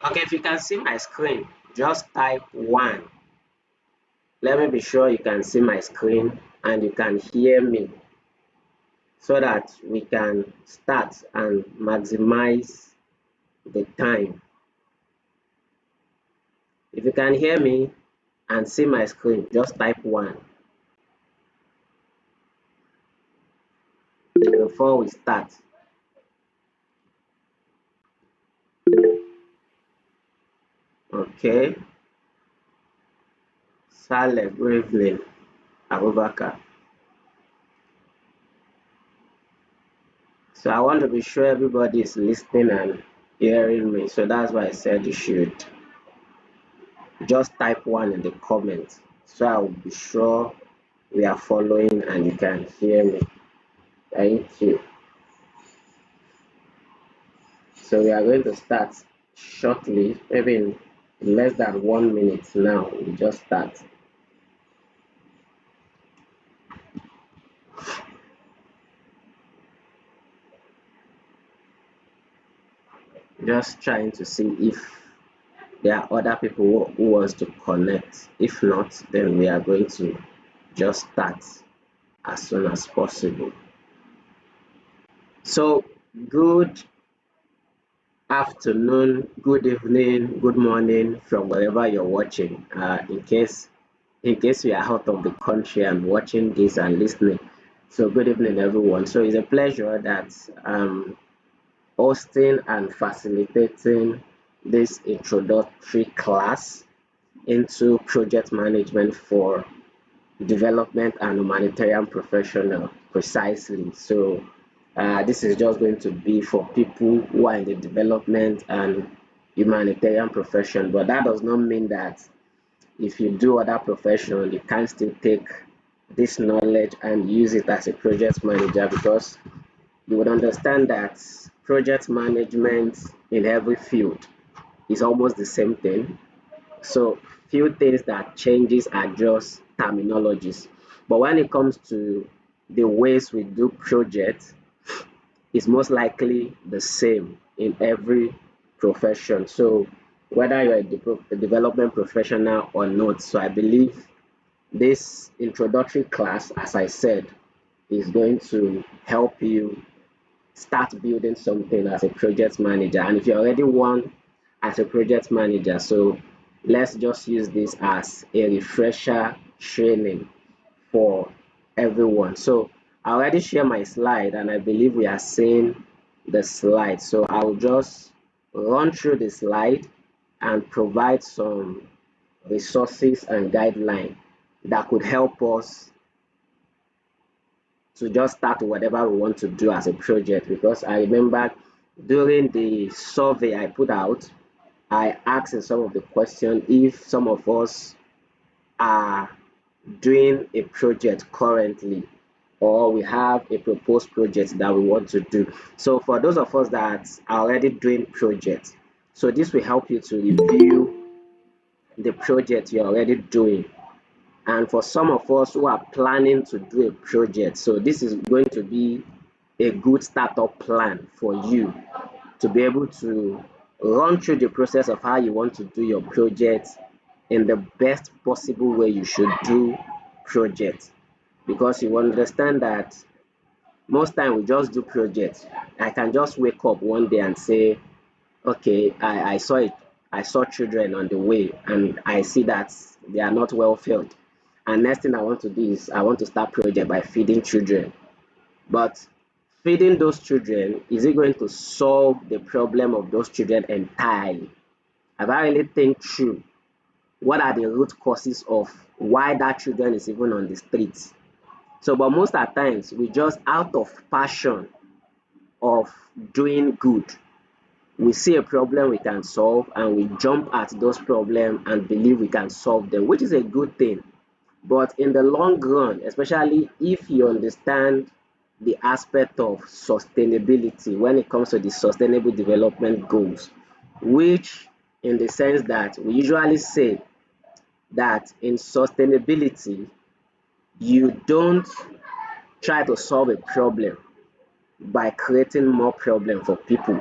Okay, if you can see my screen, just type 1. Let me be sure you can see my screen and you can hear me so that we can start and maximize the time. If you can hear me and see my screen, just type 1 before we start. Okay, Saleh, good evening, Abubakar. So I want to be sure everybody is listening and hearing me. So that's why I said you should just type 1 in the comments. So I will be sure we are following and you can hear me. Thank you. So we are going to start shortly, maybe in less than 1 minute now. We just start. Just trying to see if there are other people who wants to connect. If not, then we are going to just start as soon as possible. So good afternoon, good evening, good morning from wherever you're watching. In case you are out of the country and watching this and listening. So good evening, everyone. So it's a pleasure that hosting and facilitating this introductory class into project management for development and humanitarian professional precisely. So this is just going to be for people who are in the development and humanitarian profession, but that does not mean that if you do other profession you can still take this knowledge and use it as a project manager, because you would understand that project management in every field is almost the same thing. So few things that changes are just terminologies. But when it comes to the ways we do projects, it's most likely the same in every profession. So whether you're a development professional or not. So I believe this introductory class, as I said, is going to help you start building something as a project manager. And if you're already one as a project manager, so let's just use this as a refresher training for everyone. So I already share my slide and I believe we are seeing the slide. So I'll just run through the slide and provide some resources and guidelines that could help us to just start whatever we want to do as a project. Because I remember during the survey I put out, I asked in some of the questions if some of us are doing a project currently or we have a proposed project that we want to do. So for those of us that are already doing projects, so this will help you to review the project you're already doing. And for some of us who are planning to do a project, so this is going to be a good startup plan for you to be able to run through the process of how you want to do your project in the best possible way you should do projects. Because you understand that most time we just do projects. I can just wake up one day and say, okay, I saw it. I saw children on the way and I see that they are not well fed. And next thing I want to do is I want to start project by feeding children. But feeding those children, is it going to solve the problem of those children entirely? Have I really think through what are the root causes of why that children is even on the streets? So, but most at times we just out of passion of doing good, we see a problem we can solve and we jump at those problems and believe we can solve them, which is a good thing. But in the long run, especially if you understand the aspect of sustainability when it comes to the sustainable development goals, which in the sense that we usually say that in sustainability, you don't try to solve a problem by creating more problem for people.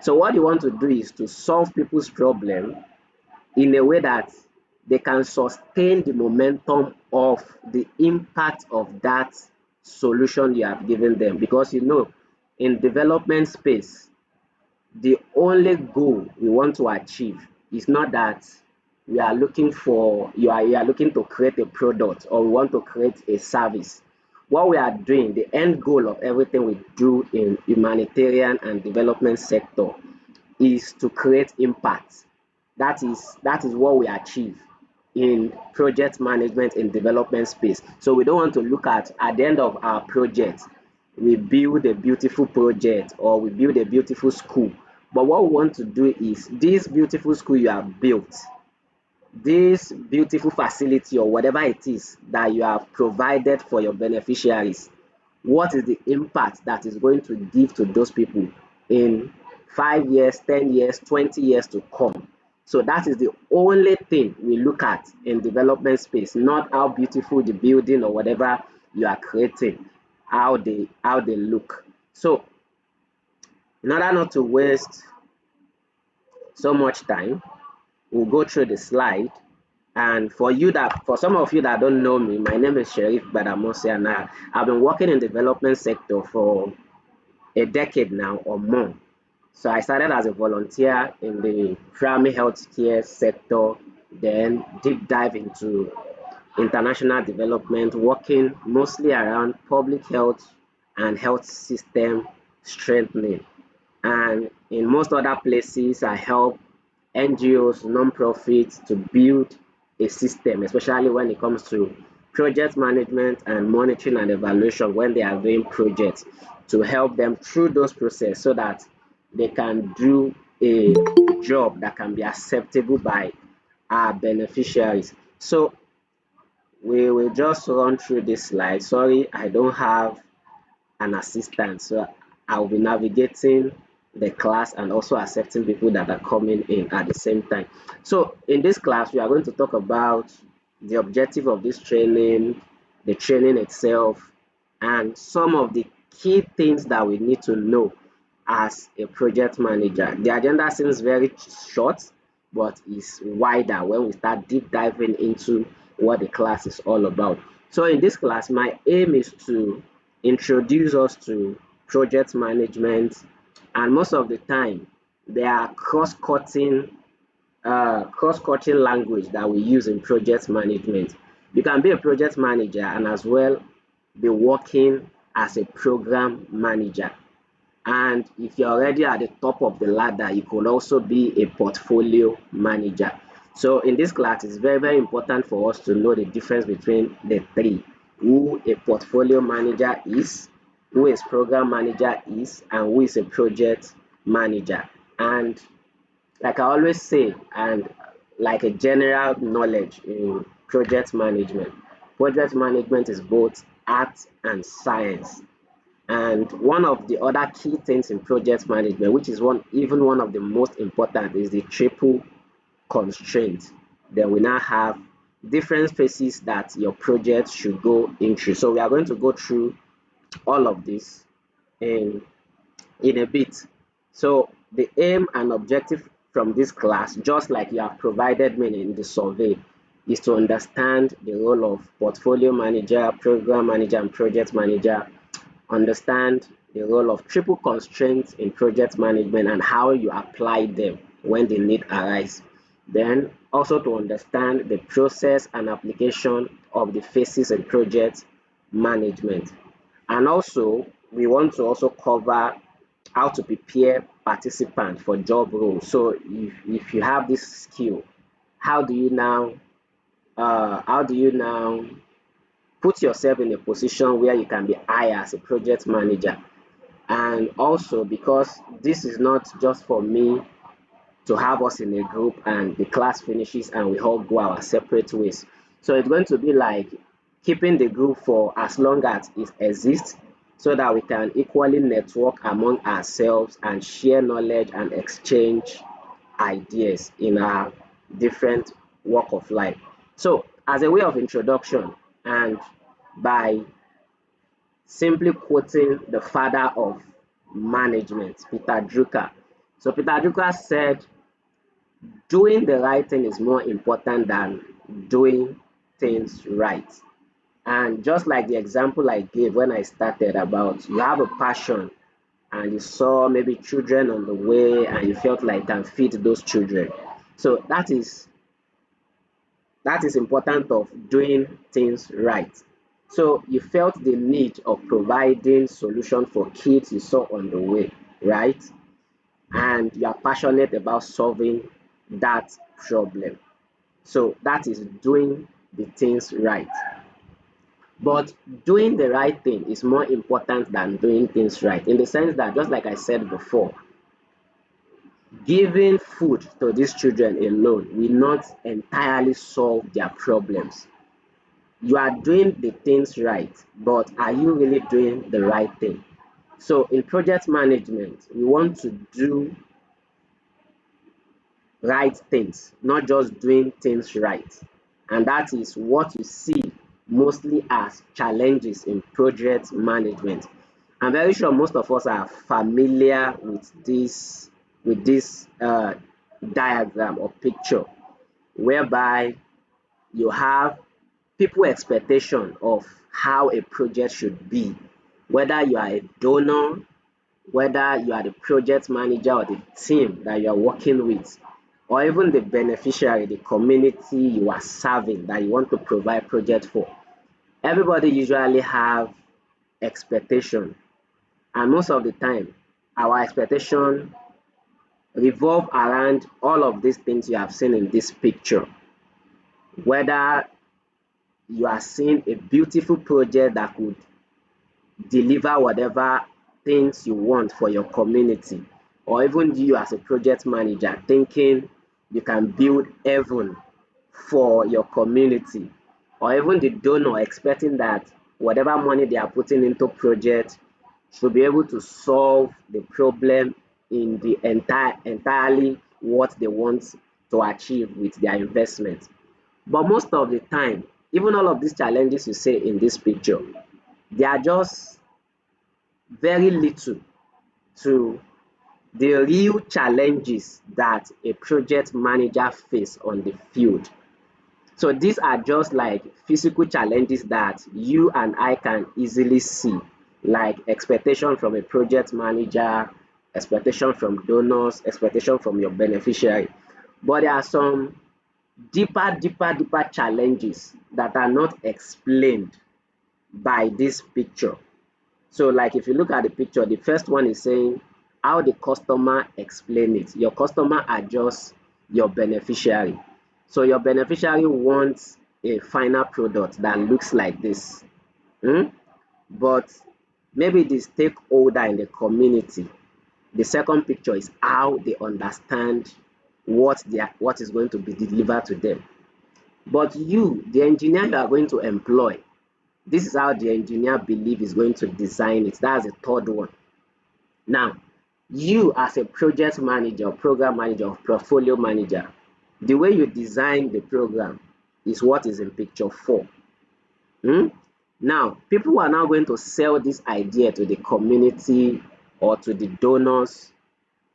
So what you want to do is to solve people's problem in a way that they can sustain the momentum of the impact of that solution you have given them. Because in development space, the only goal we want to achieve is not that we are looking for you are looking to create a product or we want to create a service. What we are doing, the end goal of everything we do in humanitarian and development sector is to create impact. That is what we achieve in project management in development space. So we don't want to look at the end of our project, we build a beautiful project or we build a beautiful school. But what we want to do is this beautiful school you have built, this beautiful facility or whatever it is that you have provided for your beneficiaries, what is the impact that is going to give to those people in 5 years, 10 years, 20 years to come? So that is the only thing we look at in development space, not how beautiful the building or whatever you are creating, how they look. So in order not to waste so much time, we'll go through the slide. And for some of you that don't know me, my name is Sherif Badamosi, and I've been working in the development sector for a decade now or more. So I started as a volunteer in the primary healthcare sector, then deep dive into international development, working mostly around public health and health system strengthening. And in most other places, I help NGOs, non-profits to build a system, especially when it comes to project management and monitoring and evaluation when they are doing projects, to help them through those processes so that they can do a job that can be acceptable by our beneficiaries. So we will just run through this slide. Sorry, I don't have an assistant. So I'll be navigating the class and also accepting people that are coming in at the same time. So in this class, we are going to talk about the objective of this training, the training itself, and some of the key things that we need to know as a project manager. The agenda seems very short, but is wider when we start deep diving into what the class is all about. So in this class, my aim is to introduce us to project management, and most of the time there are cross-cutting language that we use in project management. You can be a project manager and as well be working as a program manager. And if you're already at the top of the ladder, you could also be a portfolio manager. So in this class, it's very, very important for us to know the difference between the three: who a portfolio manager is, who a program manager is, and who is a project manager. And like I always say, and like a general knowledge in project management is both art and science. And one of the other key things in project management, which is one of the most important, is the triple constraint. Then we now have different phases that your project should go into. So we are going to go through all of this in a bit. So the aim and objective from this class, just like you have provided me in the survey, is to understand the role of portfolio manager, program manager, and project manager, understand the role of triple constraints in project management and how you apply them when the need arise. Then also to understand the process and application of the phases in project management. And also we want to also cover how to prepare participants for job roles. So if you have this skill, how do you now put yourself in a position where you can be hired as a project manager? And also, because this is not just for me to have us in a group and the class finishes and we all go our separate ways. So it's going to be like keeping the group for as long as it exists so that we can equally network among ourselves and share knowledge and exchange ideas in our different walk of life. So as a way of introduction, and by simply quoting the father of management, Peter Drucker. So Peter Drucker said, doing the right thing is more important than doing things right. And just like the example I gave when I started about you have a passion and you saw maybe children on the way and you felt like you can feed those children. So that is important of doing things right. So you felt the need of providing solution for kids you saw on the way, right? And you are passionate about solving that problem. So that is doing the things right. But doing the right thing is more important than doing things right in the sense that, just like I said before, giving food to these children alone will not entirely solve their problems. You are doing the things right, but are you really doing the right thing? So in project management, we want to do right things, not just doing things right. And that is what you see mostly as challenges in project management. I'm very sure most of us are familiar with this diagram or picture, whereby you have people expectation of how a project should be, whether you are a donor, whether you are the project manager or the team that you are working with, or even the beneficiary, the community you are serving that you want to provide project for. Everybody usually have expectation, and most of the time our expectation revolve around all of these things you have seen in this picture. Whether you are seeing a beautiful project that could deliver whatever things you want for your community, or even you as a project manager thinking you can build heaven for your community, or even the donor expecting that whatever money they are putting into project should be able to solve the problem in the entirely what they want to achieve with their investment. But most of the time, even all of these challenges you see in this picture, they are just very little to the real challenges that a project manager face on the field. So these are just like physical challenges that you and I can easily see, like expectation from a project manager, expectation from donors, expectation from your beneficiary. But there are some deeper challenges that are not explained by this picture. So like if you look at the picture, the first one is saying how the customer explain it. Your customer are just your beneficiary. So your beneficiary wants a final product that looks like this. Hmm? But maybe the stakeholder in the community, the second picture is how they understand what is going to be delivered to them. But you, the engineer you are going to employ, this is how the engineer believe is going to design it. That's the third one. Now, you as a project manager, program manager, or portfolio manager, the way you design the program is what is in picture 4. Hmm? Now, people who are now going to sell this idea to the community or to the donors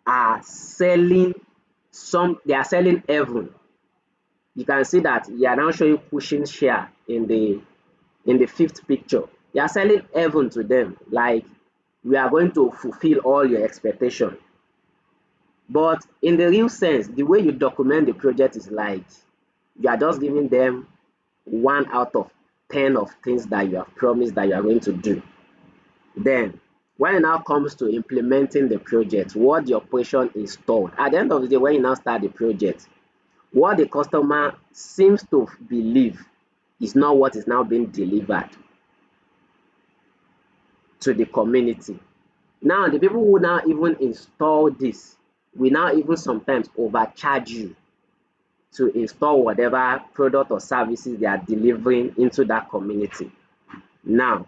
are selling they are selling heaven. You can see that you are now showing pushing share in the fifth picture. You are selling heaven to them, like we are going to fulfill all your expectation. But in the real sense, the way you document the project is like you are just giving them 1 out of 10 of things that you have promised that you are going to do. Then, when it now comes to implementing the project, what the operation installed, at the end of the day, when you now start the project, what the customer seems to believe is not what is now being delivered to the community. Now, the people who now even install this will now even sometimes overcharge you to install whatever product or services they are delivering into that community. Now,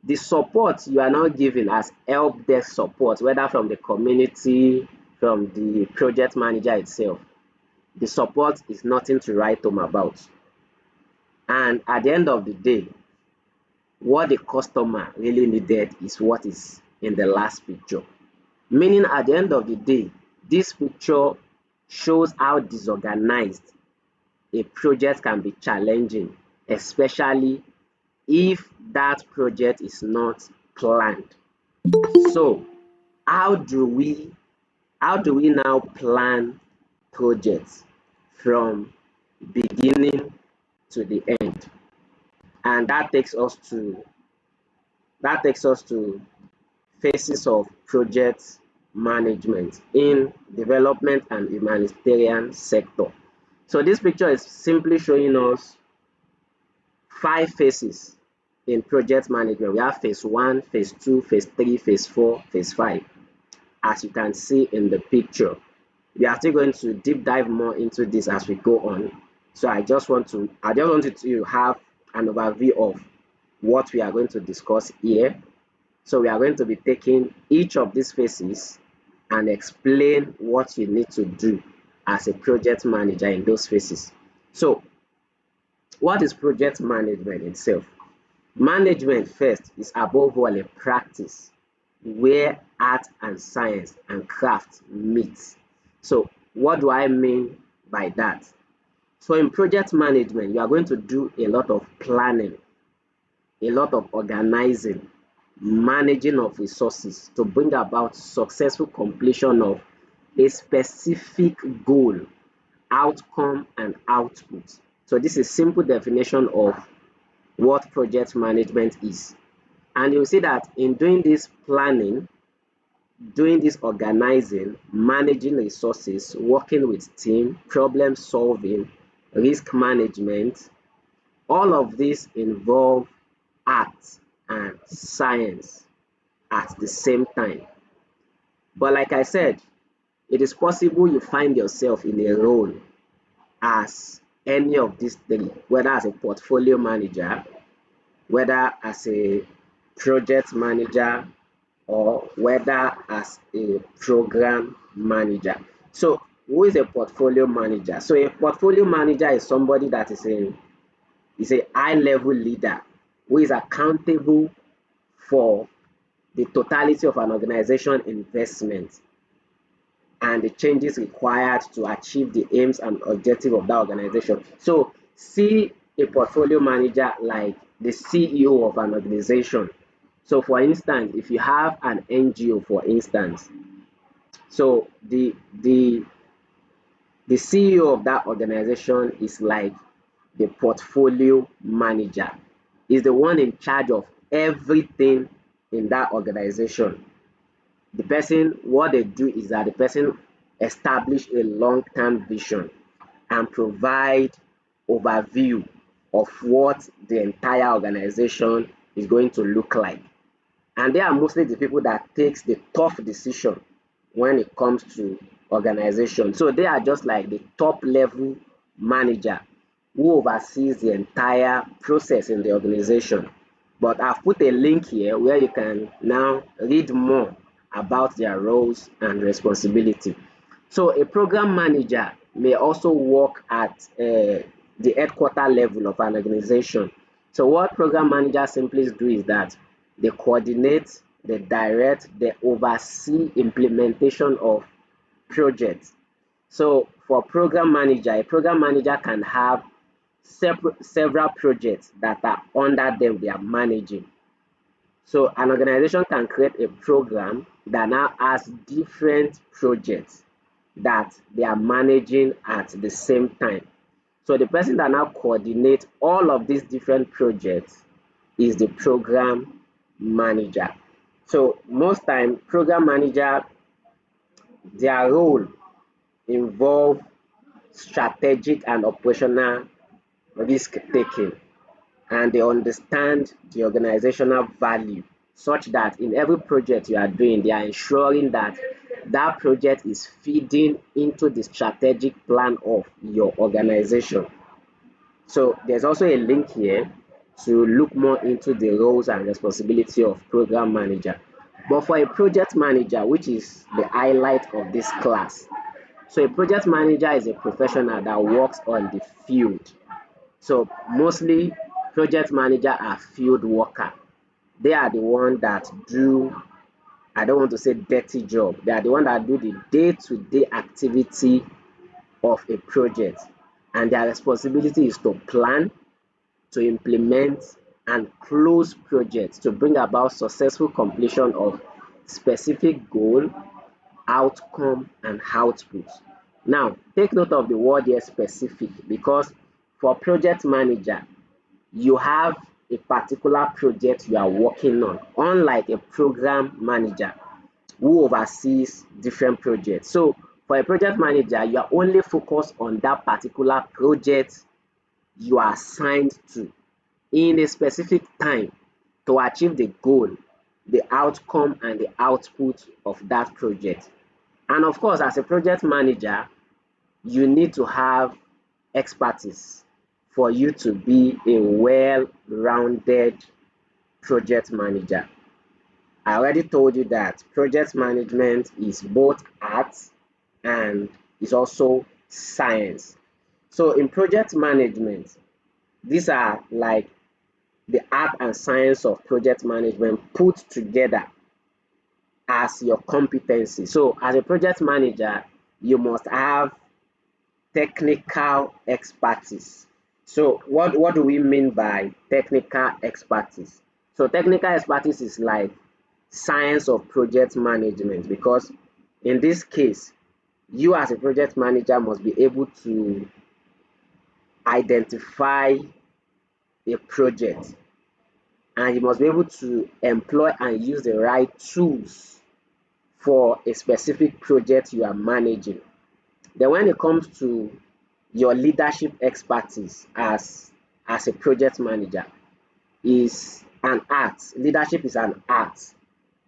the support you are now giving as help desk support, whether from the community, from the project manager itself, the support is nothing to write home about. And at the end of the day, what the customer really needed is what is in the last picture. Meaning at the end of the day, this picture shows how disorganized a project can be challenging, especially if that project is not planned. So how do we now plan projects from beginning to the end? And that takes us to phases of project management in development and humanitarian sector. So this picture is simply showing us 5 phases in project management. We have phase 1, phase 2, phase 3, phase 4, phase 5. As you can see in the picture, we are still going to deep dive more into this as we go on. So I just wanted to have an overview of what we are going to discuss here. So we are going to be taking each of these phases and explain what you need to do as a project manager in those phases. So what is project management itself? Management first is above all a practice where art and science and craft meet. So what do I mean by that? So in project management, you are going to do a lot of planning, a lot of organizing, managing of resources to bring about successful completion of a specific goal, outcome, and output. So this is simple definition of what project management is. And you'll see that in doing this planning, doing this organizing, managing resources, working with team, problem solving, risk management, all of this involve art and science at the same time. But like I said, it is possible you find yourself in a role as any of these three, whether as a portfolio manager, whether as a project manager, or whether as a program manager. So who is a portfolio manager? So a portfolio manager is somebody that is a high level leader who is accountable for the totality of an organization investment and the changes required to achieve the aims and objectives of that organization. So see a portfolio manager like the CEO of an organization. So for instance, if you have an NGO, for instance, so the CEO of that organization is like the portfolio manager. Is the one in charge of everything in that organization. The person, what they do is that the person establish a long-term vision and provide overview of what the entire organization is going to look like. And they are mostly the people that takes the tough decision when it comes to organization. So they are just like the top level manager who oversees the entire process in the organization. But I've put a link here where you can now read more about their roles and responsibility. So a program manager may also work at the headquarter level of an organization. So what program managers simply do is that they coordinate, they direct, they oversee implementation of projects. So for a program manager can have several projects that are under them they are managing. So an organization can create a program that now has different projects that they are managing at the same time. So the person that now coordinates all of these different projects is the program manager. So most time program manager, their role involve strategic and operational risk taking, and they understand the organizational value such that in every project you are doing, they are ensuring that that project is feeding into the strategic plan of your organization. So there's also a link here to look more into the roles and responsibility of program manager. But for a project manager, which is the highlight of this class, so a project manager is a professional that works on the field. So mostly project manager are field worker. They are the ones that do I don't want to say dirty job. They are the one that do the day-to-day activity of a project, and their responsibility is to plan, to implement, and close projects to bring about successful completion of specific goal, outcome, and output. Now, take note of the word here specific, because for project manager, you have a particular project you are working on, unlike a program manager who oversees different projects. So for a project manager, you are only focused on that particular project you are assigned to in a specific time to achieve the goal, the outcome, and the output of that project. And of course, as a project manager, you need to have expertise for you to be a well-rounded project manager. I already told you that project management is both art and is also science. So in project management, these are like the art and science of project management put together as your competency. So as a project manager, you must have technical expertise. So what do we mean by technical expertise? So technical expertise is like science of project management, because in this case, you as a project manager must be able to identify a project, and you must be able to employ and use the right tools for a specific project you are managing. Then when it comes to your leadership expertise as a project manager, is an art. Leadership is an art,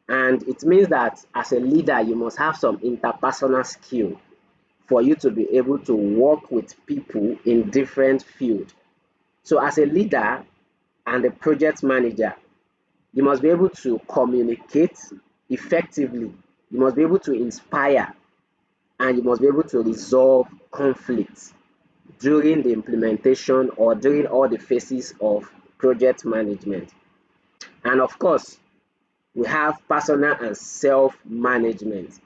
and it means that as a leader you must have some interpersonal skill for you to be able to work with people in different fields. So as a leader and a project manager, you must be able to communicate effectively, you must be able to inspire, and you must be able to resolve conflicts during the implementation or during all the phases of project management. And of course, we have personal and self-management,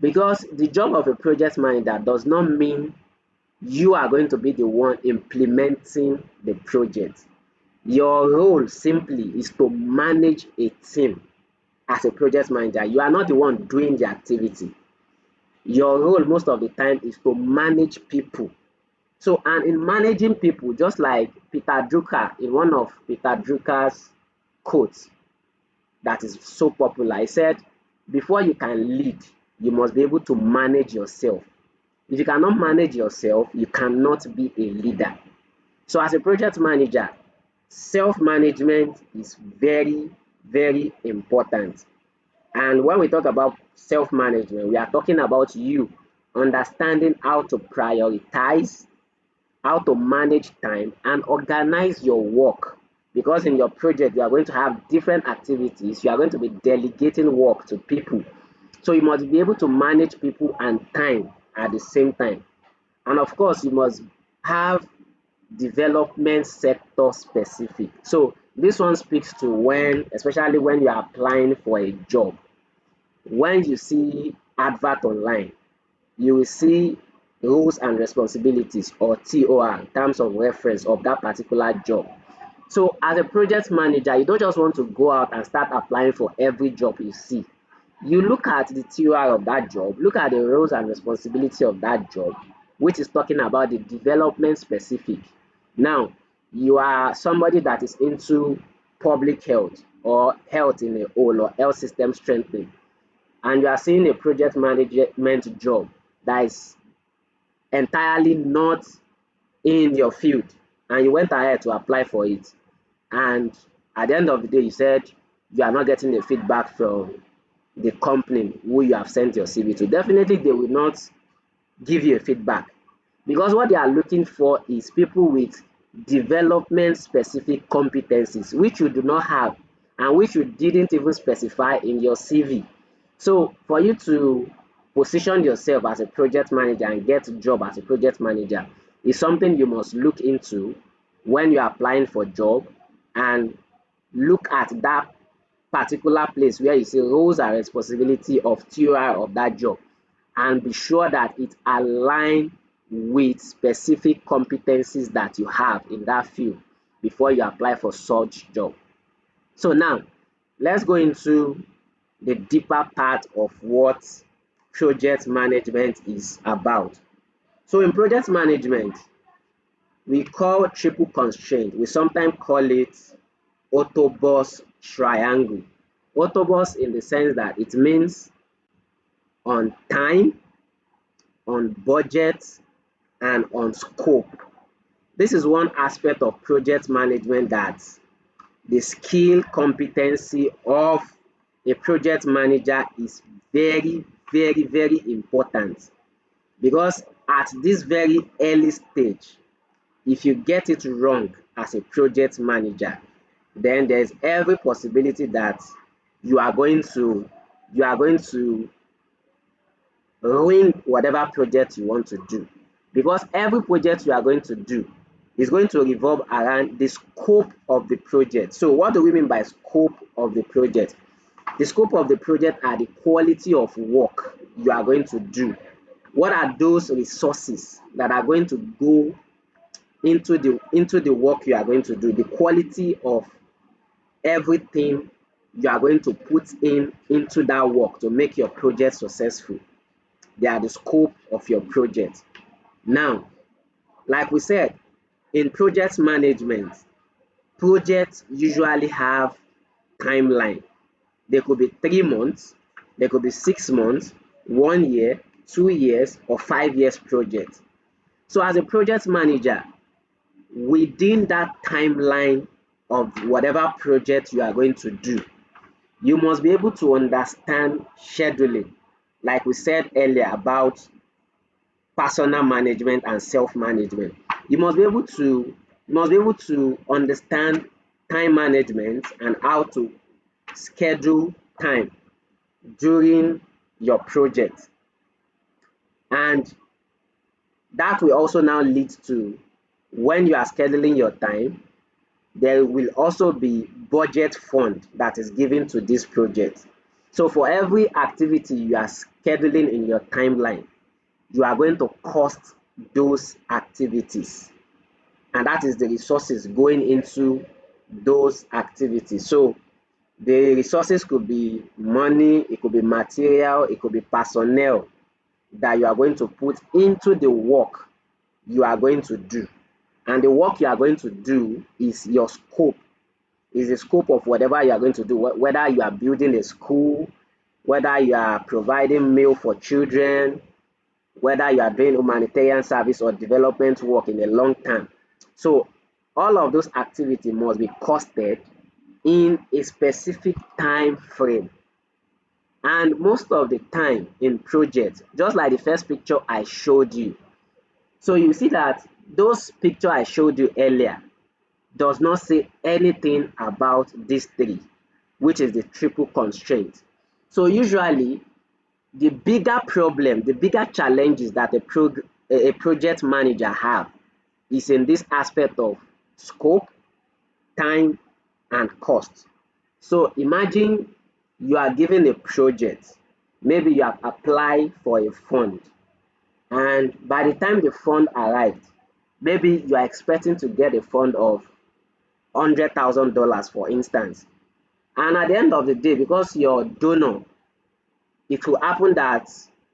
because the job of a project manager does not mean you are going to be the one implementing the project. Your role simply is to manage a team. As a project manager, you are not the one doing the activity. Your role most of the time is to manage people. So, and in managing people, just like Peter Drucker, in one of Peter Drucker's quotes that is so popular, he said, before you can lead, you must be able to manage yourself. If you cannot manage yourself, you cannot be a leader. So as a project manager, self-management is very, very important. And when we talk about self-management, we are talking about you understanding how to prioritize, how to manage time, and organize your work. Because in your project, you are going to have different activities. You are going to be delegating work to people. So you must be able to manage people and time at the same time. And of course, you must have development sector specific. So this one speaks to when, especially when you are applying for a job. When you see advert online, you will see roles and responsibilities, or TOR, terms of reference of that particular job. So as a project manager, you don't just want to go out and start applying for every job you see. You look at the TOR of that job, look at the roles and responsibility of that job, which is talking about the development specific. Now, you are somebody that is into public health or health in a whole, or health system strengthening, and you are seeing a project management job that is entirely not in your field, and you went ahead to apply for it, and at the end of the day you said you are not getting the feedback from the company who you have sent your CV to, definitely they will not give you a feedback, because what they are looking for is people with development specific competencies, which you do not have and which you didn't even specify in your CV. So for you to position yourself as a project manager and get a job as a project manager is something you must look into when you're applying for job, and look at that particular place where you say roles and responsibility of TOR of that job, and be sure that it aligns with specific competencies that you have in that field before you apply for such job. So now let's go into the deeper part of what project management is about. So in project management, we call triple constraint. We sometimes call it autobus triangle. Autobus in the sense that it means on time, on budget, and on scope. This is one aspect of project management that the skill competency of a project manager is very, very, very important, because at this very early stage, if you get it wrong as a project manager, then there's every possibility that you are going to ruin whatever project you want to do, because every project you are going to do is going to revolve around the scope of the project. So what do we mean by scope of the project? The scope of the project are the quality of work you are going to do. What are those resources that are going to go into the work you are going to do? The quality of everything you are going to put into that work to make your project successful. They are the scope of your project. Now, like we said, in project management, projects usually have timeline. They could be 3 months, they could be 6 months, 1 year, 2 years, or 5 years project. So as a project manager, within that timeline of whatever project you are going to do, you must be able to understand scheduling, like we said earlier about personal management and self-management. You must be able to understand time management and how to schedule time during your project. And that will also now lead to, when you are scheduling your time, there will also be budget fund that is given to this project. So for every activity you are scheduling in your timeline, you are going to cost those activities, and that is the resources going into those activities. So the resources could be money, it could be material, it could be personnel that you are going to put into the work you are going to do. And the work you are going to do is your scope, is the scope of whatever you are going to do, whether you are building a school, whether you are providing meal for children, whether you are doing humanitarian service or development work in the long term. So all of those activities must be costed in a specific time frame. And most of the time in projects, just like the first picture I showed you, so you see that those picture I showed you earlier does not say anything about these three, which is the triple constraint. So usually the bigger problem, the bigger challenges that a project manager have is in this aspect of scope, time, and cost. So imagine you are given a project, maybe you have applied for a fund, and by the time the fund arrived, maybe you are expecting to get a fund of $100,000, for instance. And at the end of the day, because your donor, it will happen that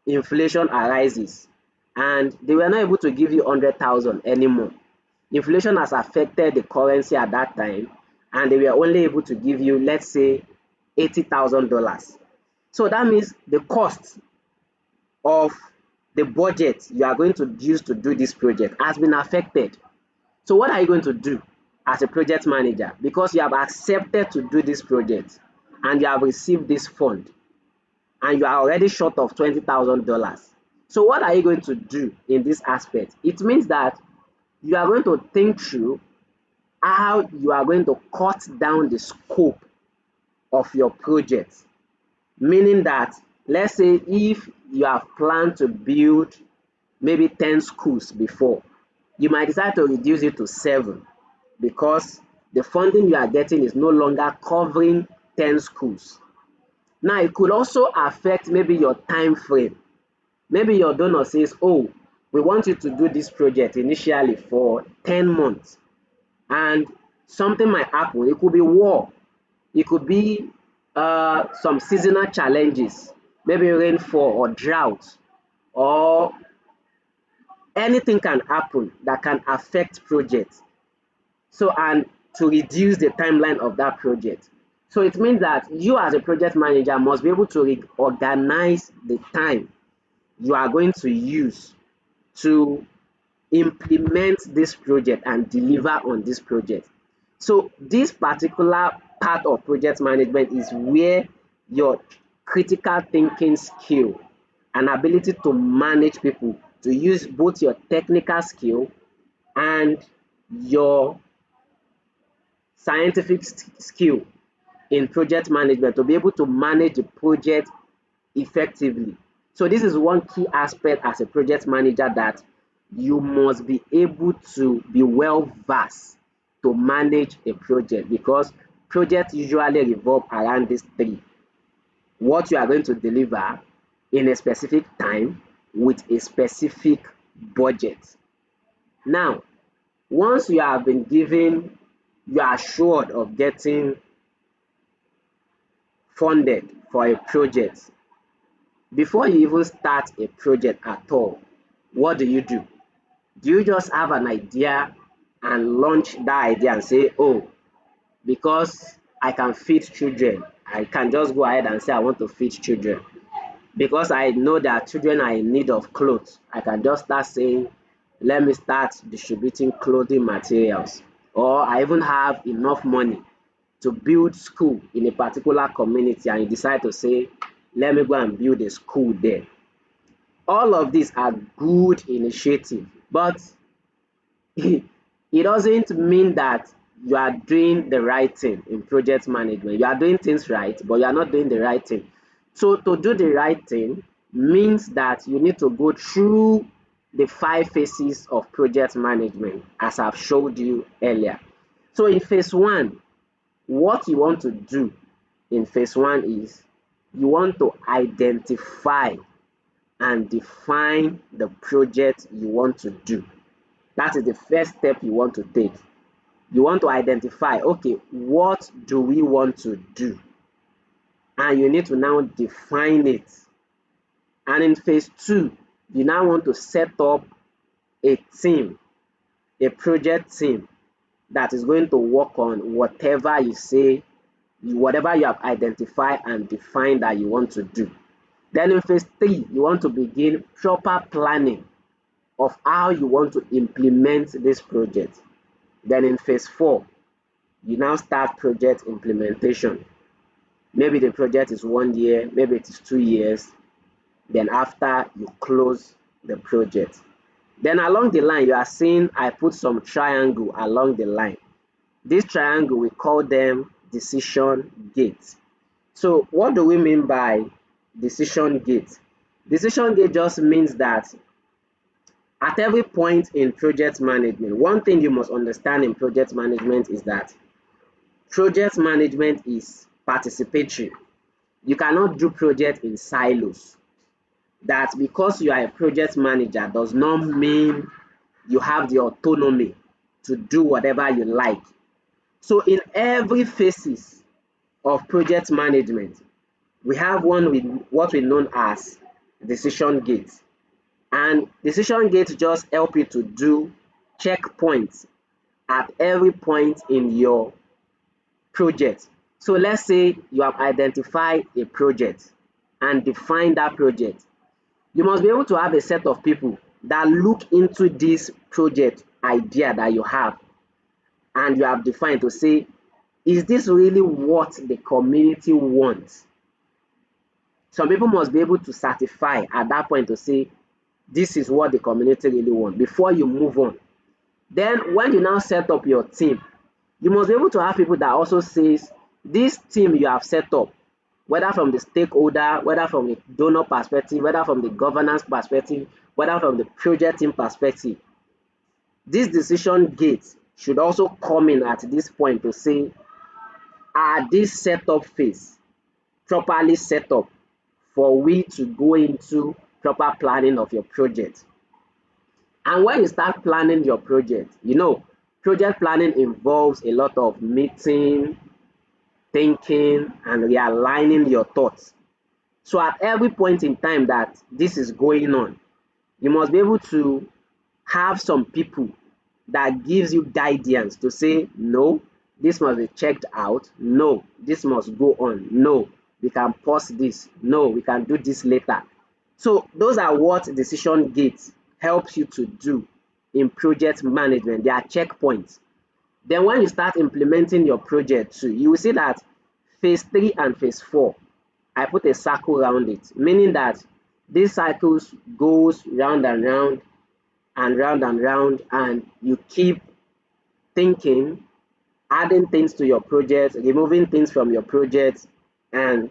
inflation arises and they were not able to give you 100,000 anymore. Inflation has affected the currency at that time, and they were only able to give you, let's say, $80,000. So that means the cost of the budget you are going to use to do this project has been affected. So what are you going to do as a project manager? Because you have accepted to do this project and you have received this fund and you are already short of $20,000. So what are you going to do in this aspect? It means that you are going to think through how you are going to cut down the scope of your project. Meaning that, let's say if you have planned to build maybe 10 schools before, you might decide to reduce it to 7 because the funding you are getting is no longer covering 10 schools. Now, it could also affect maybe your time frame. Maybe your donor says, oh, we want you to do this project initially for 10 months, and something might happen. It could be war, it could be some seasonal challenges, maybe rainfall or drought, or anything can happen that can affect projects. So, and to reduce the timeline of that project. So it means that you as a project manager must be able to organize the time you are going to use to implement this project and deliver on this project. So this particular part of project management is where your critical thinking skill and ability to manage people, to use both your technical skill and your scientific skill in project management to be able to manage the project effectively. So this is one key aspect as a project manager, that you must be able to be well versed to manage a project, because projects usually revolve around these three: what you are going to deliver in a specific time with a specific budget. Now, once you have been given, you are assured of getting funded for a project, before you even start a project at all, what do? Do you just have an idea and launch that idea and say, oh, because I can feed children, I can just go ahead and say I want to feed children? Because I know that children are in need of clothes, I can just start saying, let me start distributing clothing materials. Or I even have enough money to build school in a particular community, and you decide to say, let me go and build a school there. All of these are good initiatives, but it doesn't mean that you are doing the right thing in project management. You are doing things right, but you are not doing the right thing. So to do the right thing means that you need to go through the 5 phases of project management, as I've showed you earlier. So in phase 1, what you want to do in phase 1 is you want to identify and define the project you want to do. That is the first step you want to take. You want to identify, okay, what do we want to do? And you need to now define it. And in phase 2, you now want to set up a team, a project team that is going to work on whatever you say, whatever you have identified and defined that you want to do. Then in phase 3, you want to begin proper planning of how you want to implement this project. Then in phase 4, you now start project implementation. Maybe the project is 1 year, maybe it is 2 years. Then after, you close the project. Then along the line, you are seeing I put some triangle along the line. This triangle, we call them decision gates. So what do we mean by decision gate? Decision gate just means that at every point in project management, one thing you must understand in project management is that project management is participatory. You cannot do project in silos. That because you are a project manager does not mean you have the autonomy to do whatever you like. So in every phases of project management, we have one with what we know as decision gates. And decision gates just help you to do checkpoints at every point in your project. So let's say you have identified a project and defined that project. You must be able to have a set of people that look into this project idea that you have and you have defined to say, is this really what the community wants? Some people must be able to certify at that point to say, this is what the community really wants before you move on. Then when you now set up your team, you must be able to have people that also says, this team you have set up, whether from the stakeholder, whether from the donor perspective, whether from the governance perspective, whether from the project team perspective, this decision gate should also come in at this point to say, are this setup phase properly set up for we to go into proper planning of your project. And when you start planning your project, project planning involves a lot of meeting, thinking, and realigning your thoughts. So at every point in time that this is going on, you must be able to have some people that gives you guidance to say, no, this must be checked out. No, this must go on. No, we can pause this. No, we can do this later. So those are what decision gates helps you to do in project management. They are checkpoints. Then when you start implementing your project too, you will see that phase 3 and phase 4, I put a circle around it, meaning that these cycles goes round and round and round and round, and you keep thinking, adding things to your project, removing things from your project, and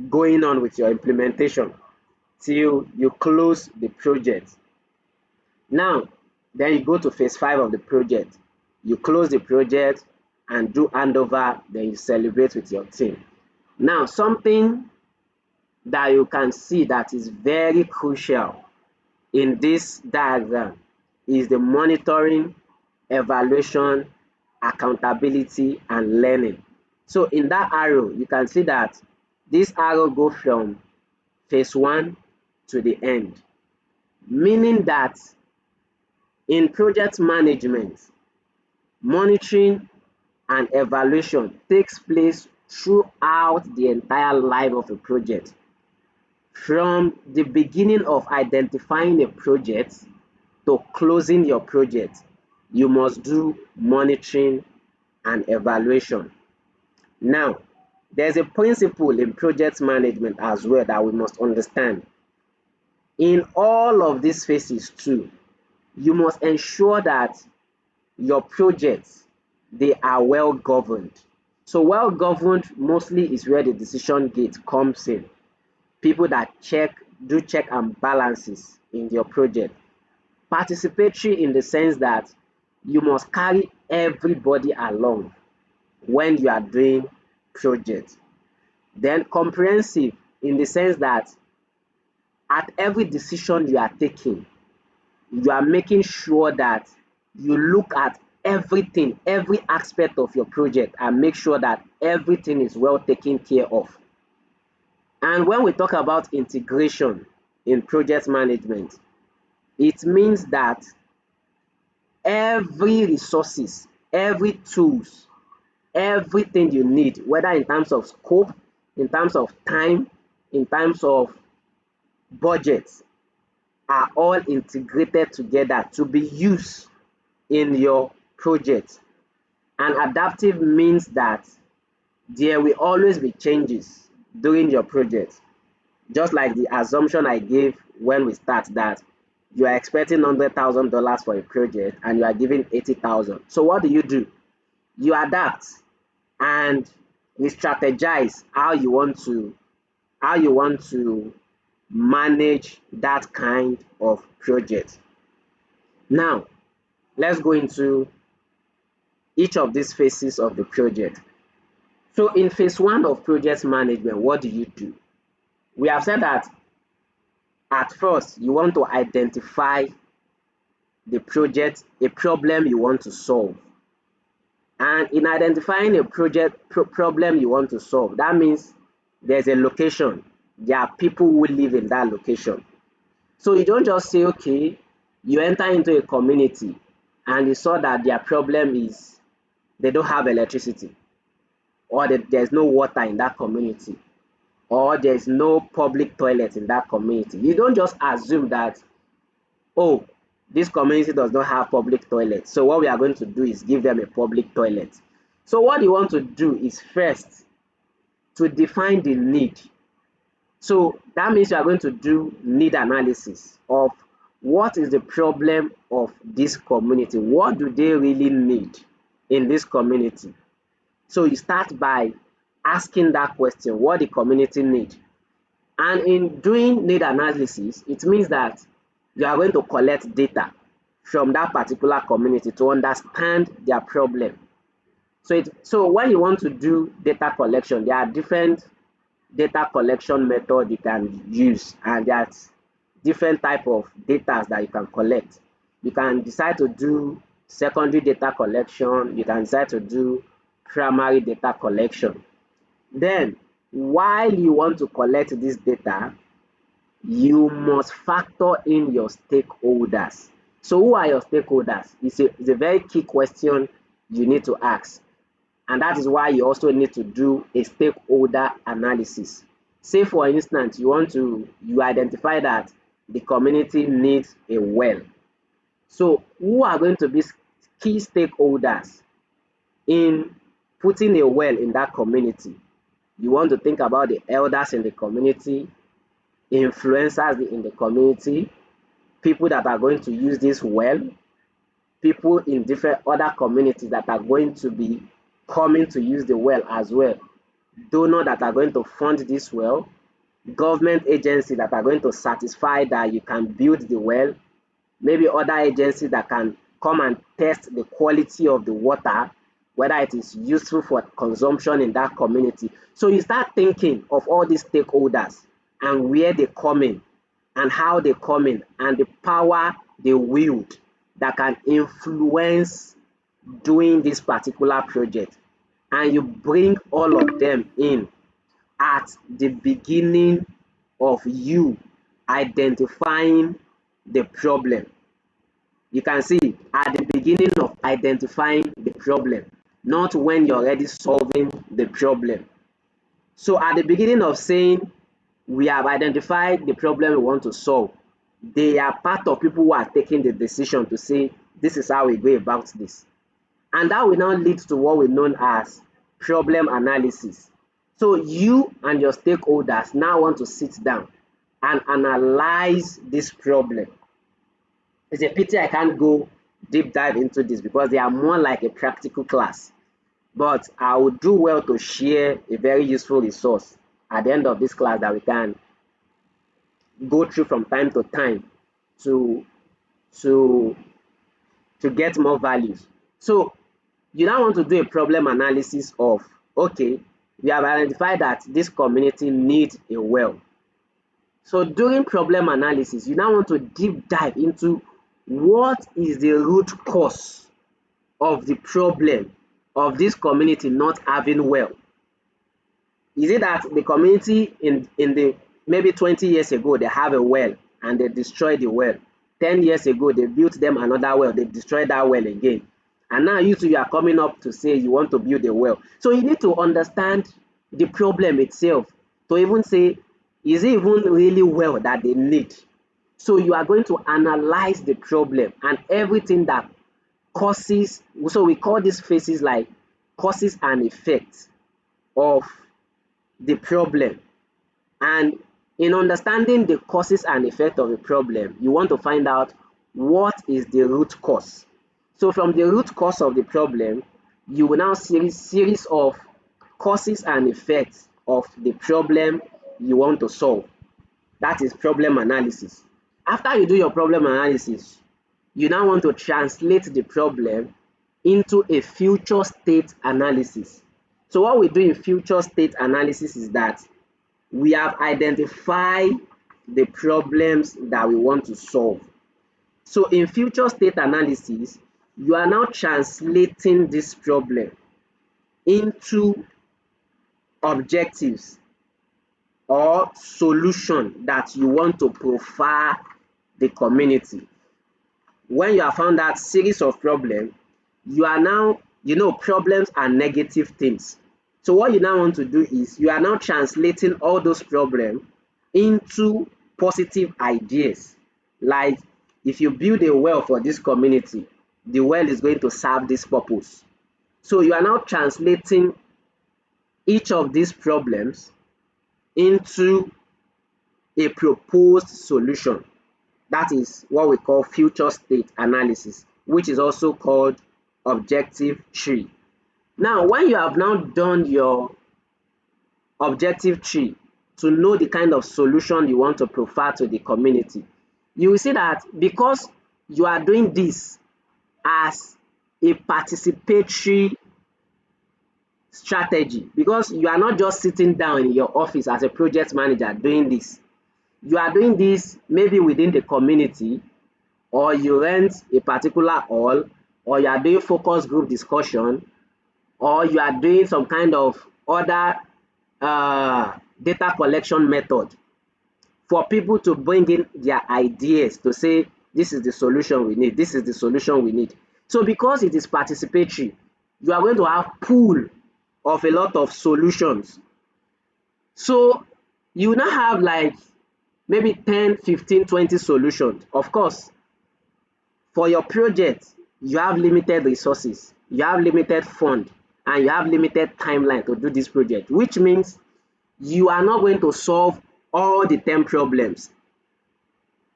going on with your implementation till you close the project. Now, then you go to phase 5 of the project. You close the project and do handover, then you celebrate with your team. Now, something that you can see that is very crucial in this diagram is the monitoring, evaluation, accountability, and learning. So in that arrow, you can see that this arrow goes from phase 1 to the end, meaning that in project management, monitoring and evaluation takes place throughout the entire life of a project. From the beginning of identifying a project to closing your project, you must do monitoring and evaluation. Now, there's a principle in project management as well that we must understand. In all of these phases too, you must ensure that your projects, they are well governed. So well governed mostly is where the decision gate comes in. People that do check and balances in your project. Participatory in the sense that you must carry everybody along when you are doing projects. Then comprehensive in the sense that at every decision you are taking, you are making sure that you look at everything, every aspect of your project, and make sure that everything is well taken care of. And when we talk about integration in project management, it means that every resources, every tools, everything you need, whether in terms of scope, in terms of time, in terms of budgets, are all integrated together to be used in your project. And adaptive means that there will always be changes during your project. Just like the assumption I gave when we start that you are expecting $100,000 for a project and you are giving 80,000. So what do? You adapt and you strategize how you want to manage that kind of project. Now, let's go into each of these phases of the project. So in phase 1 of project management, what do? We have said that at first you want to identify the project, a problem you want to solve. And in identifying a problem you want to solve, that means there's a location. There are people who live in that location. So you don't just say, okay, you enter into a community and you saw that their problem is they don't have electricity, or that there's no water in that community, or there's no public toilet in that community. You don't just assume that, oh, this community does not have public toilets, so what we are going to do is give them a public toilet. So what you want to do is first to define the need. So that means you are going to do need analysis of what is the problem of this community. What do they really need in this community? So you start by asking that question, what the community need. And in doing need analysis, it means that you are going to collect data from that particular community to understand their problem. So when you want to do data collection, there are different data collection method you can use, and there's different type of data that you can collect. You can decide to do secondary data collection, you can decide to do primary data collection. Then while you want to collect this data, you must factor in your stakeholders. So who are your stakeholders? It's a very key question you need to ask, and that is why you also need to do a stakeholder analysis. Say for instance, you identify that the community needs a well. So who are going to be key stakeholders in putting a well in that community? You want to think about the elders in the community, influencers in the community, people that are going to use this well, people in different other communities that are going to be coming to use the well as well, donors that are going to fund this well, government agencies that are going to satisfy that you can build the well, maybe other agencies that can come and test the quality of the water, whether it is useful for consumption in that community. So you start thinking of all these stakeholders and where they come in and how they come in and the power they wield that can influence doing this particular project, and you bring all of them in at the beginning of you identifying the problem. You can see at the beginning of identifying the problem, not when you're already solving the problem. So at the beginning of saying we have identified the problem we want to solve, they are part of people who are taking the decision to say this is how we go about this. And that will now lead to what we know as problem analysis. So you and your stakeholders now want to sit down and analyze this problem. It's a pity I can't go deep dive into this because they are more like a practical class. But I would do well to share a very useful resource at the end of this class that we can go through from time to time to to to get more values. So you now want to do a problem analysis of, okay, we have identified that this community needs a well. So during problem analysis, you now want to deep dive into what is the root cause of the problem of this community not having well. Is it that the community in the maybe 20 years ago they have a well and they destroyed the well? 10 years ago they built them another well, they destroyed that well again. And now you are coming up to say you want to build a well. So you need to understand the problem itself to even say, is it even really well that they need? So you are going to analyze the problem and everything that causes, so we call these phases like causes and effects of the problem. And in understanding the causes and effect of the problem, you want to find out what is the root cause. So from the root cause of the problem, you will now see a series of causes and effects of the problem you want to solve. That is problem analysis. After you do your problem analysis, you now want to translate the problem into a future state analysis. So what we do in future state analysis is that we have identified the problems that we want to solve. So in future state analysis, you are now translating this problem into objectives or solution that you want to profile the community. When you have found that series of problems, you are now, problems are negative things. So what you now want to do is you are now translating all those problems into positive ideas. Like if you build a well for this community, the well is going to serve this purpose. So you are now translating each of these problems into a proposed solution. That is what we call future state analysis, which is also called objective tree. Now, when you have now done your objective tree to know the kind of solution you want to profile to the community, you will see that because you are doing this as a participatory strategy, because you are not just sitting down in your office as a project manager doing this. You are doing this maybe within the community, or you rent a particular hall, or you are doing focus group discussion, or you are doing some kind of other data collection method for people to bring in their ideas to say, this is the solution we need, this is the solution we need. So because it is participatory, you are going to have pool of a lot of solutions. So you now have like maybe 10, 15, 20 solutions. Of course, for your project, you have limited resources, you have limited fund, and you have limited timeline to do this project, which means you are not going to solve all the 10 problems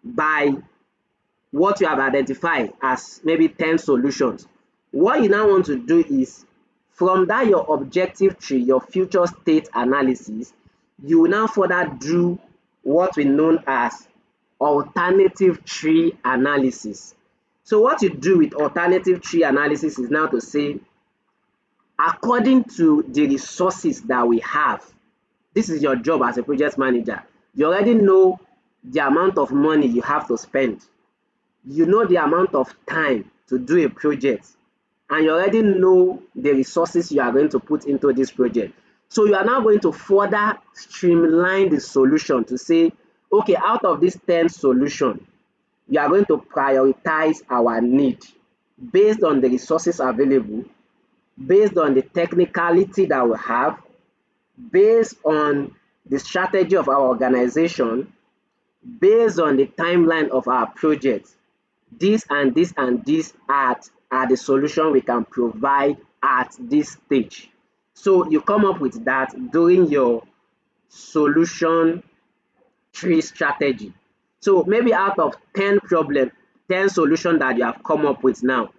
by what you have identified as maybe 10 solutions. What you now want to do is, from that your objective tree, your future state analysis, you will now further do what we know as alternative tree analysis. So what you do with alternative tree analysis is now to say, according to the resources that we have, this is your job as a project manager. You already know the amount of money you have to spend. You know the amount of time to do a project, and you already know the resources you are going to put into this project. So you are now going to further streamline the solution to say, okay, out of these 10 solutions, we are going to prioritize our need based on the resources available, based on the technicality that we have, based on the strategy of our organization, based on the timeline of our project. This and this and this are the solution we can provide at this stage. So you come up with that during your solution tree strategy. So maybe out of 10 solutions that you have come up with now,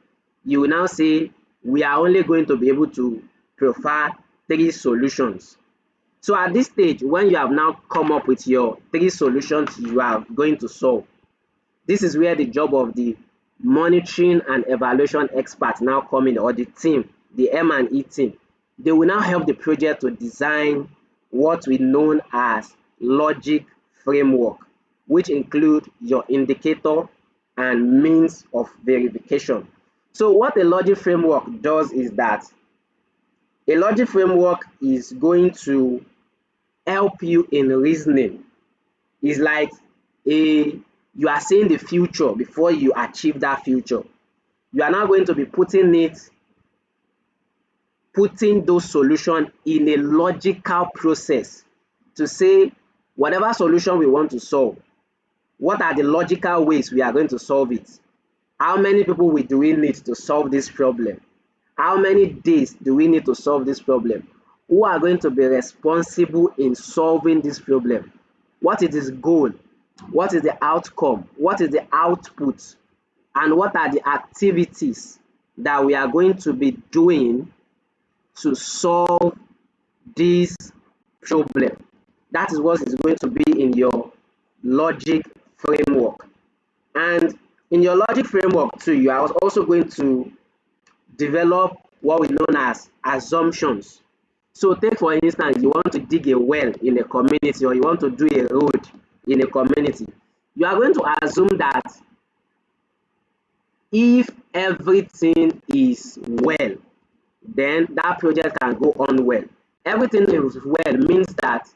you will now say, we are only going to be able to provide 3 solutions. So at this stage, when you have now come up with your 3 solutions you are going to solve, this is where the job of the monitoring and evaluation experts now come in, or the team, the M&E team. They will now help the project to design what we know as logic framework, which include your indicator and means of verification. So what a logic framework does is that a logic framework is going to help you in reasoning. It's like you are seeing the future before you achieve that future. You are now going to be putting those solutions in a logical process to say, whatever solution we want to solve, what are the logical ways we are going to solve it? How many people do we need to solve this problem? How many days do we need to solve this problem? Who are going to be responsible in solving this problem? What is its goal? What is the outcome? What is the output? And what are the activities that we are going to be doing to solve this problem? That is what is going to be in your logic framework. And in your logic framework too, you are also going to develop what we know as assumptions. So take for instance, you want to dig a well in a community, or you want to do a road in a community. You are going to assume that if everything is well, then that project can go on well. Everything is well means that,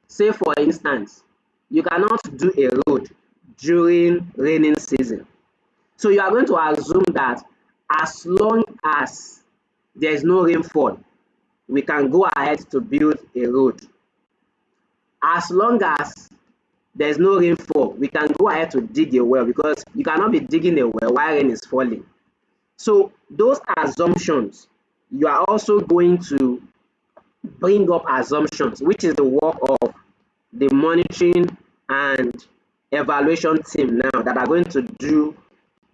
say for instance, you cannot do a road during raining season. So you are going to assume that as long as there is no rainfall, we can go ahead to build a road. As long as there is no rainfall, we can go ahead to dig a well, because you cannot be digging a well while rain is falling. So those assumptions, you are also going to bring up assumptions, which is the work of the monitoring and evaluation team now, that are going to do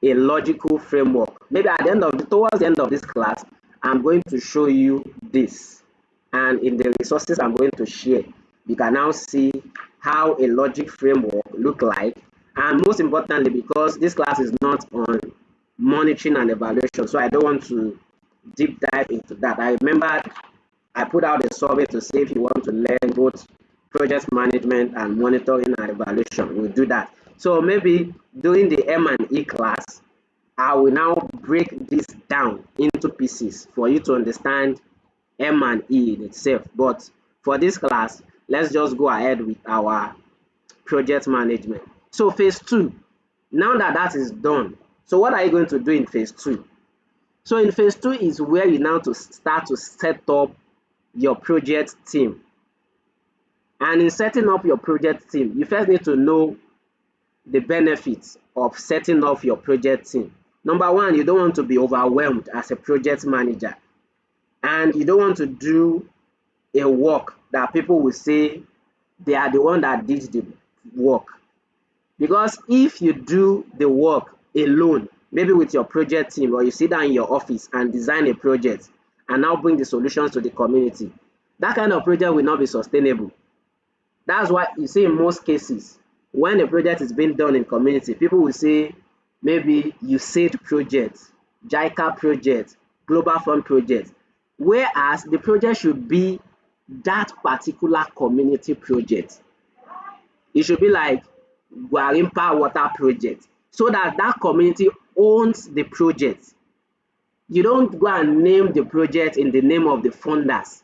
a logical framework. Maybe at the end of towards the end of this class, I'm going to show you this, and in the resources I'm going to share, you can now see how a logic framework look like. And most importantly, because this class is not on monitoring and evaluation, so I don't want to deep dive into that. I remember I put out a survey to say if you want to learn both project management and monitoring and evaluation, we'll do that. So maybe during the M&E class, I will now break this down into pieces for you to understand M&E in itself. But for this class, let's just go ahead with our project management. So phase 2, now that that is done, so what are you going to do in phase 2? So in phase 2 is where you now to start to set up your project team. And in setting up your project team, you first need to know the benefits of setting up your project team. Number one, you don't want to be overwhelmed as a project manager, and you don't want to do a work that people will say they are the one that did the work. Because if you do the work alone, maybe with your project team, or you sit down in your office and design a project and now bring the solutions to the community, that kind of project will not be sustainable. That's why you see in most cases, when a project is being done in community, people will say maybe USAID project, JICA project, Global Fund project, whereas the project should be that particular community project. It should be like Gwarimpa Water project, so that that community owns the project. You don't go and name the project in the name of the funders,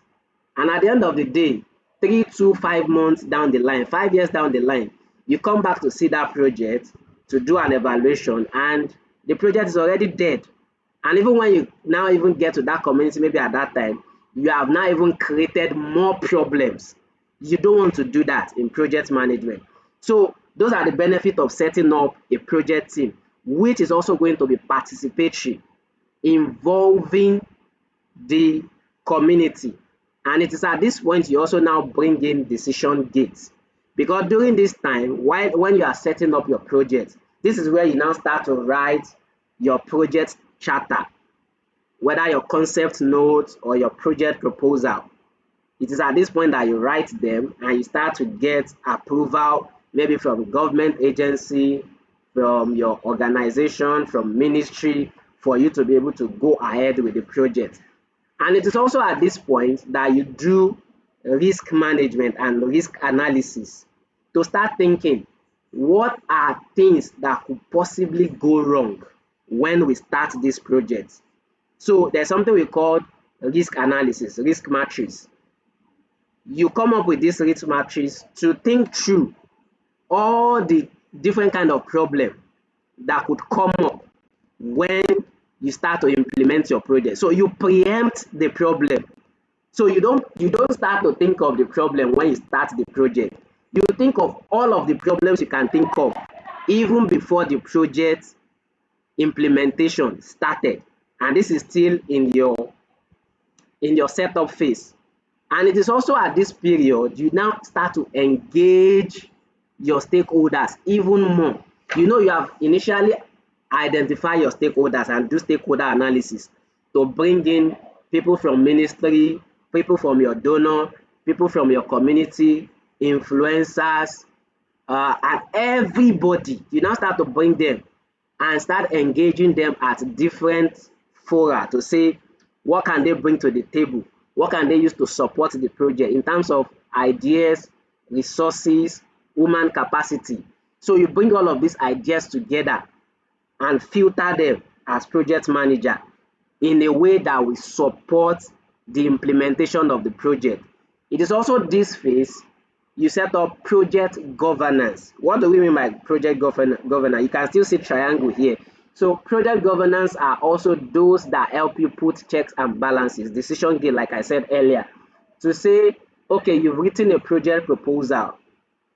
and at the end of the day, 3 to 5 months down the line, 5 years down the line, you come back to see that project to do an evaluation, and the project is already dead. And even when you now even get to that community, maybe at that time, you have now even created more problems. You don't want to do that in project management. So those are the benefits of setting up a project team, which is also going to be participatory, involving the community. And it is at this point you also now bring in decision gates, because during this time, when you are setting up your project, this is where you now start to write your project charter, whether your concept notes or your project proposal. It is at this point that you write them and you start to get approval, maybe from government agency, from your organization, from ministry, for you to be able to go ahead with the project. And it is also at this point that you do risk management and risk analysis to start thinking, what are things that could possibly go wrong when we start this project? So there's something we call risk analysis, risk matrix. You come up with this risk matrix to think through all the different kind of problem that could come up when you start to implement your project. So you preempt the problem. So you don't start to think of the problem when you start the project. You think of all of the problems you can think of even before the project implementation started. And this is still in your setup phase. And it is also at this period you now start to engage your stakeholders even more. You have initially identified your stakeholders and do stakeholder analysis to bring in people from ministry, people from your donor, people from your community, influencers, and everybody. You now start to bring them and start engaging them at different fora to say, what can they bring to the table? What can they use to support the project in terms of ideas, resources, human capacity? So you bring all of these ideas together and filter them as project manager in a way that will support the implementation of the project. It is also this phase you set up project governance. What do we mean by project governance? You can still see triangle here. So project governance are also those that help you put checks and balances, decision gate, like I said earlier, to say, okay, you've written a project proposal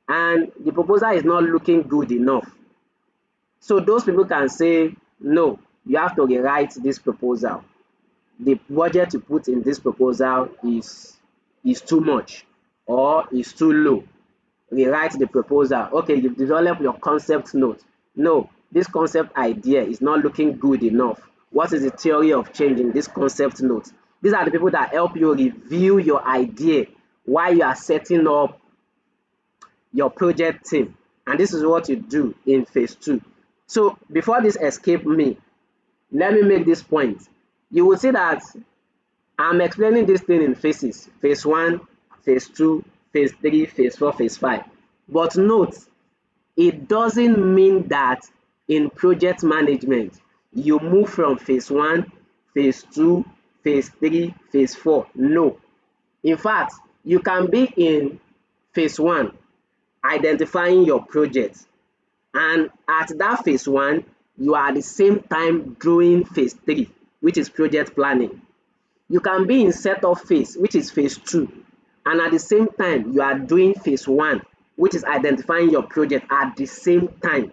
and the proposal is not looking good enough. So those people can say, no, you have to rewrite this proposal. The budget to put in this proposal is too much or is too low. Rewrite the proposal. Okay, you've developed your concept note. No, this concept idea is not looking good enough. What is the theory of change in this concept note? These are the people that help you review your idea while you are setting up your project team. And this is what you do in phase 2. So before this escape me, let me make this point. You will see that I'm explaining this thing in phases: phase 1, phase 2, phase 3, phase 4, phase 5. But note, it doesn't mean that in project management you move from phase 1, phase 2, phase 3, phase 4. No. In fact, you can be in phase 1 identifying your project, and at that phase 1 you are at the same time doing phase 3, which is project planning. You can be in setup phase, which is phase 2, and at the same time you are doing phase 1, which is identifying your project at the same time.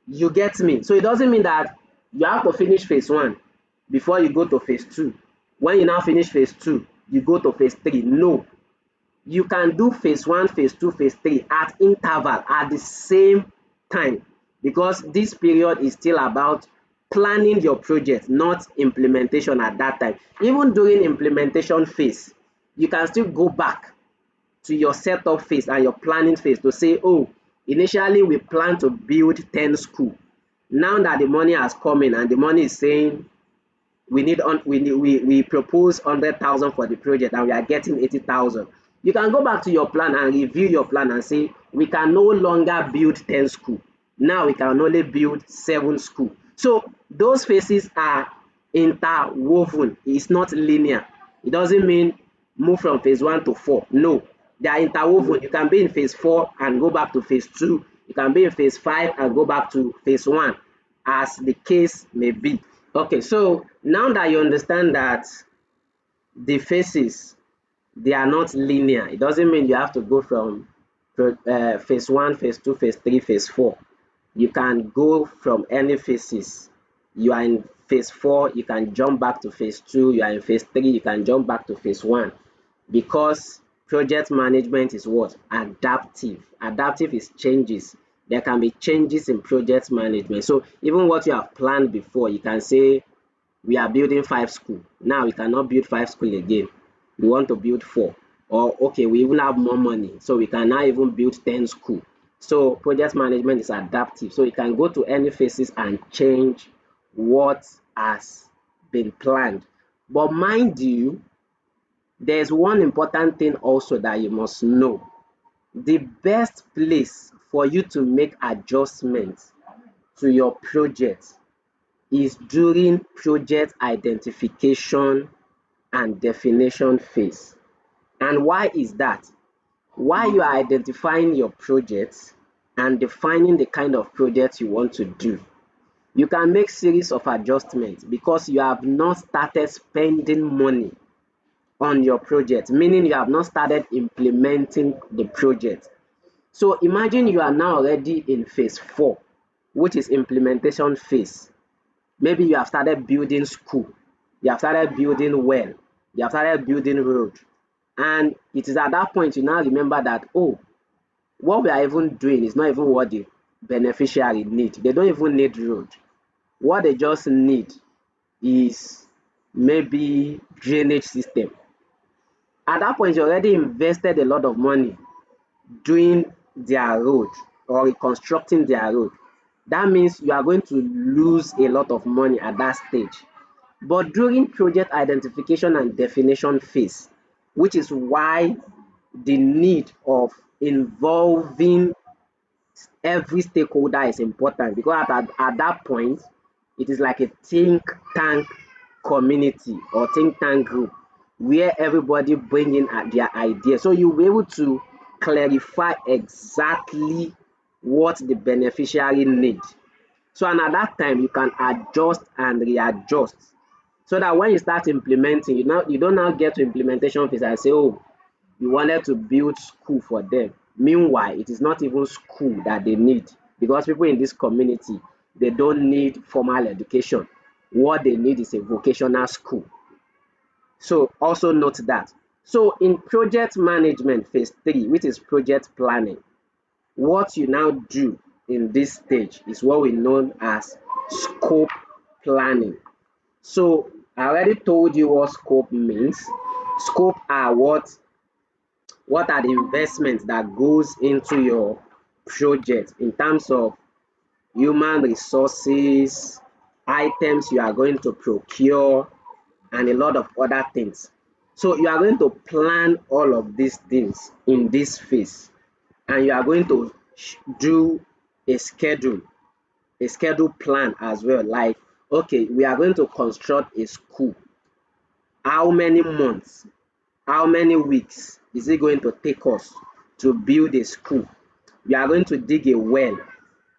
You get me? So it doesn't mean that you have to finish phase 1 before you go to phase 2. When you now finish phase 2, you go to phase 3. No. You can do phase 1, phase 2, phase 3 at interval at the same time, because this period is still about planning your project, not implementation at that time. Even during implementation phase, you can still go back to your setup phase and your planning phase to say, oh, initially we plan to build 10 schools. Now that the money has come in and the money is saying we propose 100,000 for the project and we are getting 80,000. You can go back to your plan and review your plan and say, we can no longer build 10 schools. Now we can only build 7 schools. So those phases are interwoven. It's not linear. It doesn't mean move from phase 1 to 4. No, they are interwoven. You can be in phase 4 and go back to phase 2. You can be in phase 5 and go back to phase 1, as the case may be. Okay, so now that you understand that the phases, they are not linear, it doesn't mean you have to go from phase 1, phase 2, phase 3, phase 4. You can go from any phases. You are in phase 4, you can jump back to phase 2. You are in phase 3, you can jump back to phase 1. Because project management is what? Adaptive. Adaptive is changes. There can be changes in project management. So even what you have planned before, you can say we are building 5 schools. Now we cannot build 5 schools again. We want to build 4. Or okay, we even have more money, so we can now even build 10 schools. So project management is adaptive. So you can go to any phases and change what has been planned. But mind you, there's one important thing also that you must know. The best place for you to make adjustments to your project is during project identification and definition phase. And why is that? While you are identifying your projects and defining the kind of project you want to do, you can make series of adjustments because you have not started spending money on your project, meaning you have not started implementing the project. So imagine you are now already in phase 4, which is implementation phase. Maybe you have started building school, you have started building well, you have started building road, and it is at that point you now remember that, oh, what we are even doing is not even what the beneficiary need. They don't even need road. What they just need is maybe drainage system. At that point, you already invested a lot of money doing their road or reconstructing their road. That means you are going to lose a lot of money at that stage. But during project identification and definition phase, which is why the need of involving every stakeholder is important, because at that point, it is like a think tank community or think tank group where everybody bring in their ideas. So you'll be able to clarify exactly what the beneficiary need. So and at that time, you can adjust and readjust so that when you start implementing, you don't now get to implementation phase and say, oh, you wanted to build school for them. Meanwhile, it is not even school that they need, because people in this community, they don't need formal education. What they need is a vocational school. So also note that. So in project management phase 3, which is project planning, what you now do in this stage is what we know as scope planning. So I already told you what scope means. Scope are what are the investments that goes into your project in terms of human resources, items you are going to procure, and a lot of other things. So you are going to plan all of these things in this phase, and you are going to do a schedule plan as well. Like, okay, we are going to construct a school. How many months, how many weeks is it going to take us to build a school? We are going to dig a well.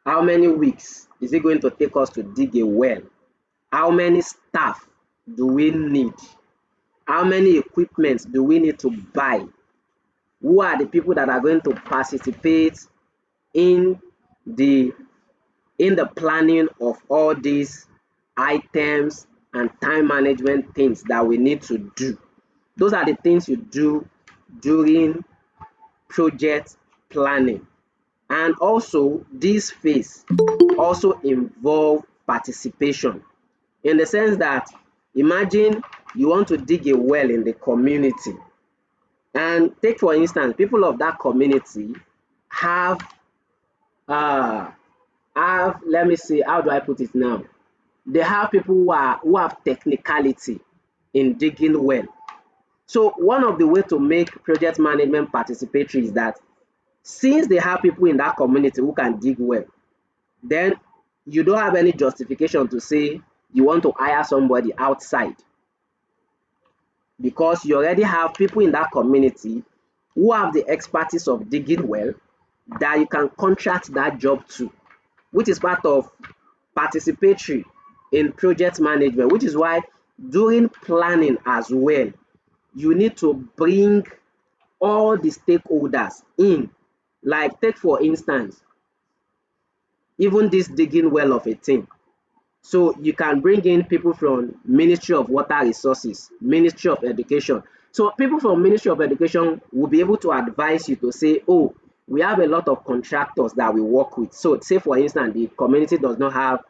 How many weeks is it going to take us to dig a well? How many staff do we need? How many equipment do we need to buy? Who are the people that are going to participate in the planning of all these items and time management things that we need to do? Those are the things you do during project planning. And also, this phase also involve participation, in the sense that, imagine you want to dig a well in the community, and take for instance, people of that community have uh let me see, how do I put it now, they have people who have technicality in digging well. So one of the way to make project management participatory is that, since they have people in that community who can dig well, then you don't have any justification to say you want to hire somebody outside, because you already have people in that community who have the expertise of digging well, that you can contract that job to, which is part of participatory in project management, which is why during planning as well, you need to bring all the stakeholders in. Like, take for instance, even this digging well of a thing. So you can bring in people from Ministry of Water Resources, Ministry of Education. So people from Ministry of Education will be able to advise you to say, oh, we have a lot of contractors that we work with. So say for instance, the community does not have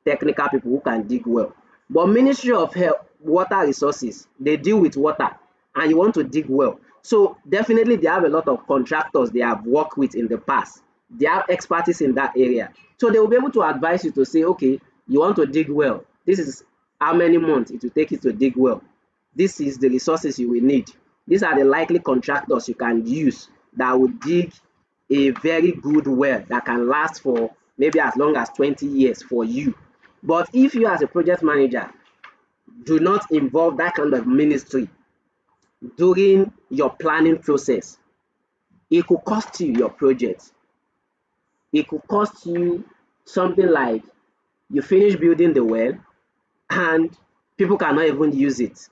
technical people who can dig well. But Ministry of Water Resources, they deal with water, and you want to dig well. So definitely they have a lot of contractors they have worked with in the past. They have expertise in that area. So they will be able to advise you to say, okay, you want to dig well. This is how many months it will take you to dig well. This is the resources you will need. These are the likely contractors you can use that will dig a very good well that can last for maybe as long as 20 years for you. But if you as a project manager do not involve that kind of ministry during your planning process, it could cost you your project. It could cost you something like, you finish building the well and people cannot even use it.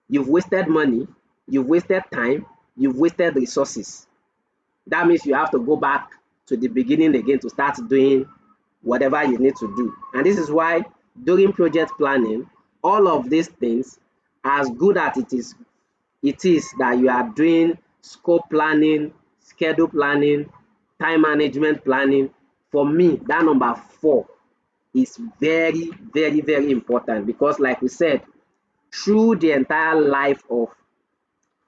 You've wasted money, you've wasted time, you've wasted resources. That means you have to go back to the beginning again to start doing whatever you need to do. And this is why during project planning, all of these things, as good as it is that you are doing scope planning, schedule planning, time management planning, for me, that number 4 is very, very, very important, because like we said, through the entire life of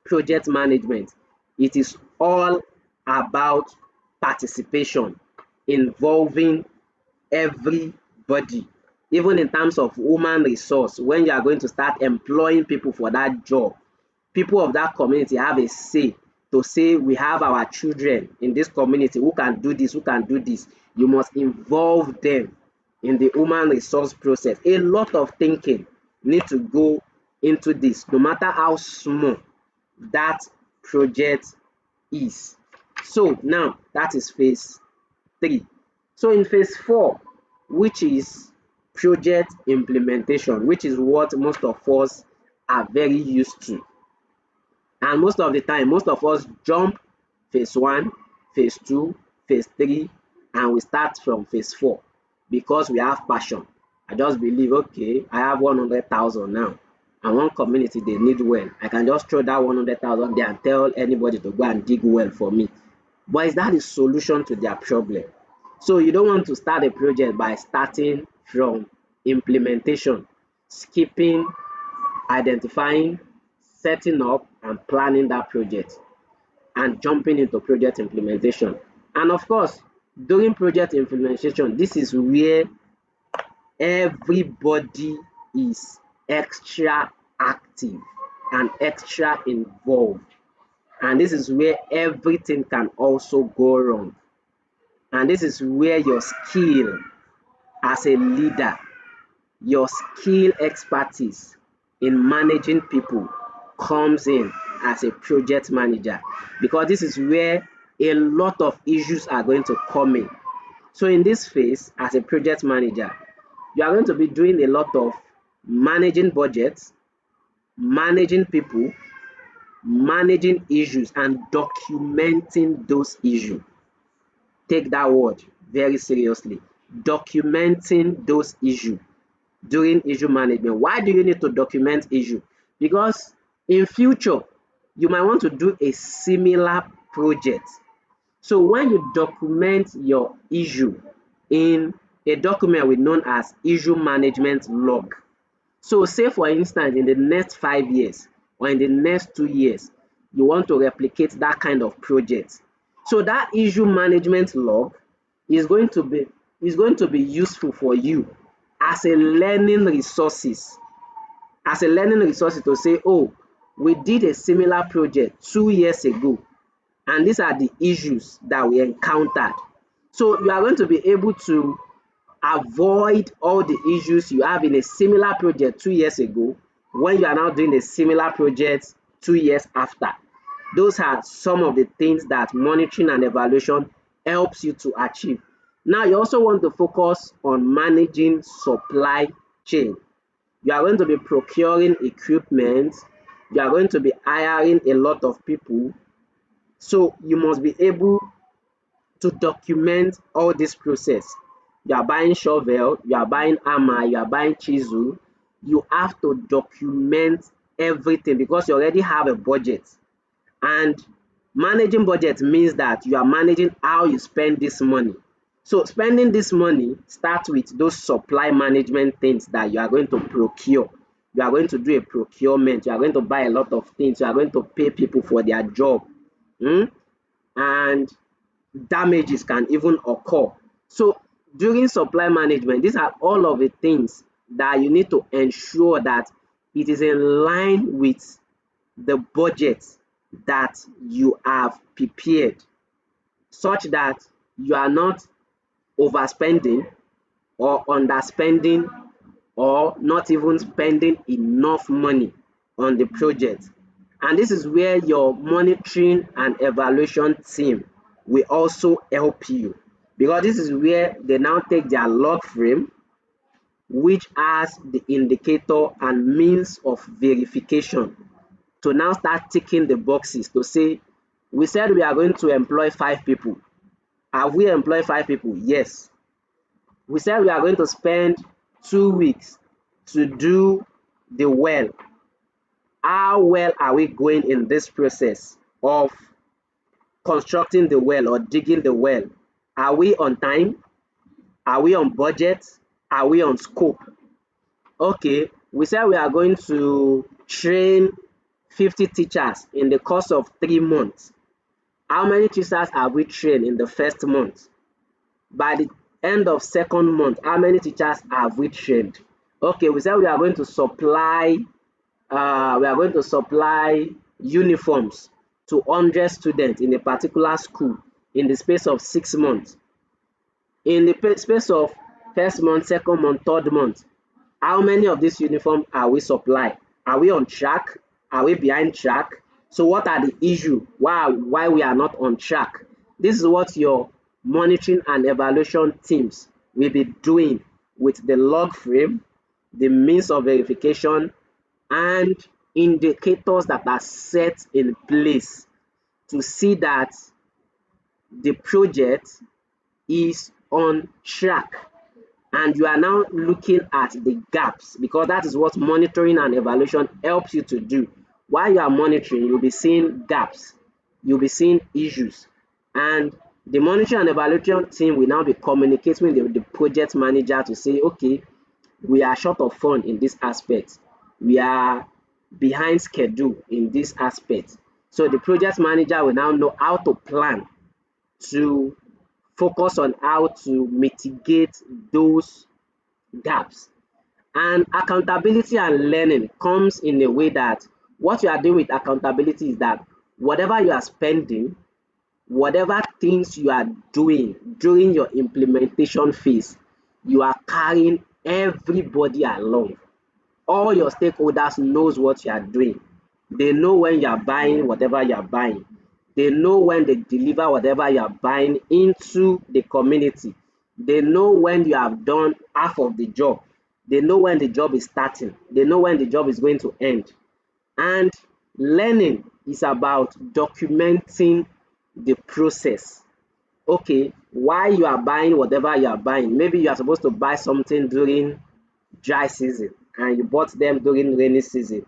project management, it is all about participation involving everybody. Even in terms of human resource, when you are going to start employing people for that job, people of that community have a say to say, we have our children in this community who can do this, who can do this. You must involve them in the human resource process. A lot of thinking need to go into this, no matter how small that project is. So now that is phase 3. So in phase 4, which is project implementation, which is what most of us are very used to. And most of the time, most of us jump phase 1, phase 2, phase 3, and we start from phase 4 because we have passion. I just believe, okay, I have 100,000 now, and one community they need well. I can just throw that 100,000 there and tell anybody to go and dig well for me. But is that the solution to their problem? So you don't want to start a project by starting from implementation, skipping identifying, setting up and planning that project, and jumping into project implementation. And of course, during project implementation, this is where everybody is extra active and extra involved. And this is where everything can also go wrong. And this is where your skill as a leader, your skill expertise in managing people comes in as a project manager, because this is where a lot of issues are going to come in. So in this phase, as a project manager, you are going to be doing a lot of managing budgets, managing people, managing issues, and documenting those issues. Take that word very seriously. Documenting those issues during issue management. Why do you need to document issue? Because in future, you might want to do a similar project. So when you document your issue in a document we known as issue management log. So say for instance, in the next 5 years or in the next 2 years, you want to replicate that kind of project. So that issue management log is going to be useful for you as a learning resources. As a learning resources to say, oh, we did a similar project 2 years ago, and these are the issues that we encountered. So you are going to be able to avoid all the issues you have in a similar project 2 years ago when you are now doing a similar project 2 years after. Those are some of the things that monitoring and evaluation helps you to achieve. Now you also want to focus on managing supply chain. You are going to be procuring equipment, you are going to be hiring a lot of people, so you must be able to document all this process. You are buying shovel, you are buying hammer, you are buying chisel. You have to document everything because you already have a budget. And managing budget means that you are managing how you spend this money. So spending this money starts with those supply management things that you are going to procure. You are going to do a procurement, you are going to buy a lot of things, you are going to pay people for their job. And damages can even occur. So during supply management, these are all of the things that you need to ensure that it is in line with the budget that you have prepared, such that you are not overspending or underspending or not even spending enough money on the project. And this is where your monitoring and evaluation team will also help you, because this is where they now take their log frame, which has the indicator and means of verification, to now start ticking the boxes to say, we said we are going to employ 5 people. Have we employed 5 people? Yes. We said we are going to spend 2 weeks to do the well. How well are we going in this process of constructing the well or digging the well? Are we on time? Are we on budget? Are we on scope? Okay, we said we are going to train 50 teachers in the course of 3 months. How many teachers have we trained in the first month? By the end of second month, how many teachers have we trained? Okay, we said we are going to supply uniforms to 100 students in a particular school in the space of 6 months. In the space of first month, second month, third month, how many of these uniforms are we supplying? Are we on track? Are we behind track? So what are the issues? Why we are not on track? This is what your monitoring and evaluation teams will be doing with the log frame, the means of verification, and indicators that are set in place to see that the project is on track. And you are now looking at the gaps, because that is what monitoring and evaluation helps you to do. While you are monitoring, you'll be seeing gaps, you'll be seeing issues, and the monitoring and evaluation team will now be communicating with the project manager to say, okay, we are short of fund in this aspect, we are behind schedule in this aspect. So the project manager will now know how to plan to focus on how to mitigate those gaps. And accountability and learning comes in a way that what you are doing with accountability is that whatever you are spending, whatever things you are doing during your implementation phase, you are carrying everybody along. All your stakeholders knows what you are doing. They know when you are buying whatever you are buying. They know when they deliver whatever you are buying into the community. They know when you have done half of the job. They know when the job is starting. They know when the job is going to end. And learning is about documenting the process. Okay, why you are buying whatever you are buying. Maybe you are supposed to buy something during dry season and you bought them during rainy season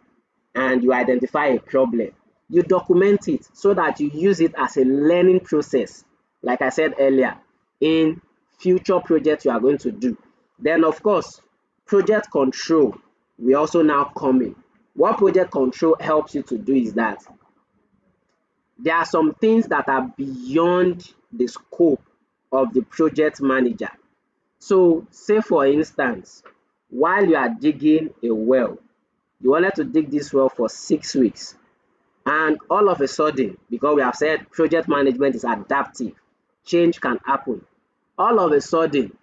and you identify a problem. You document it so that you use it as a learning process, like I said earlier, in future projects you are going to do. Then, of course, project control will also now come in. What project control helps you to do is that there are some things that are beyond the scope of the project manager. So, say for instance, while you are digging a well, you wanted to dig this well for 6 weeks, and all of a sudden, because we have said project management is adaptive, change can happen. All of a sudden,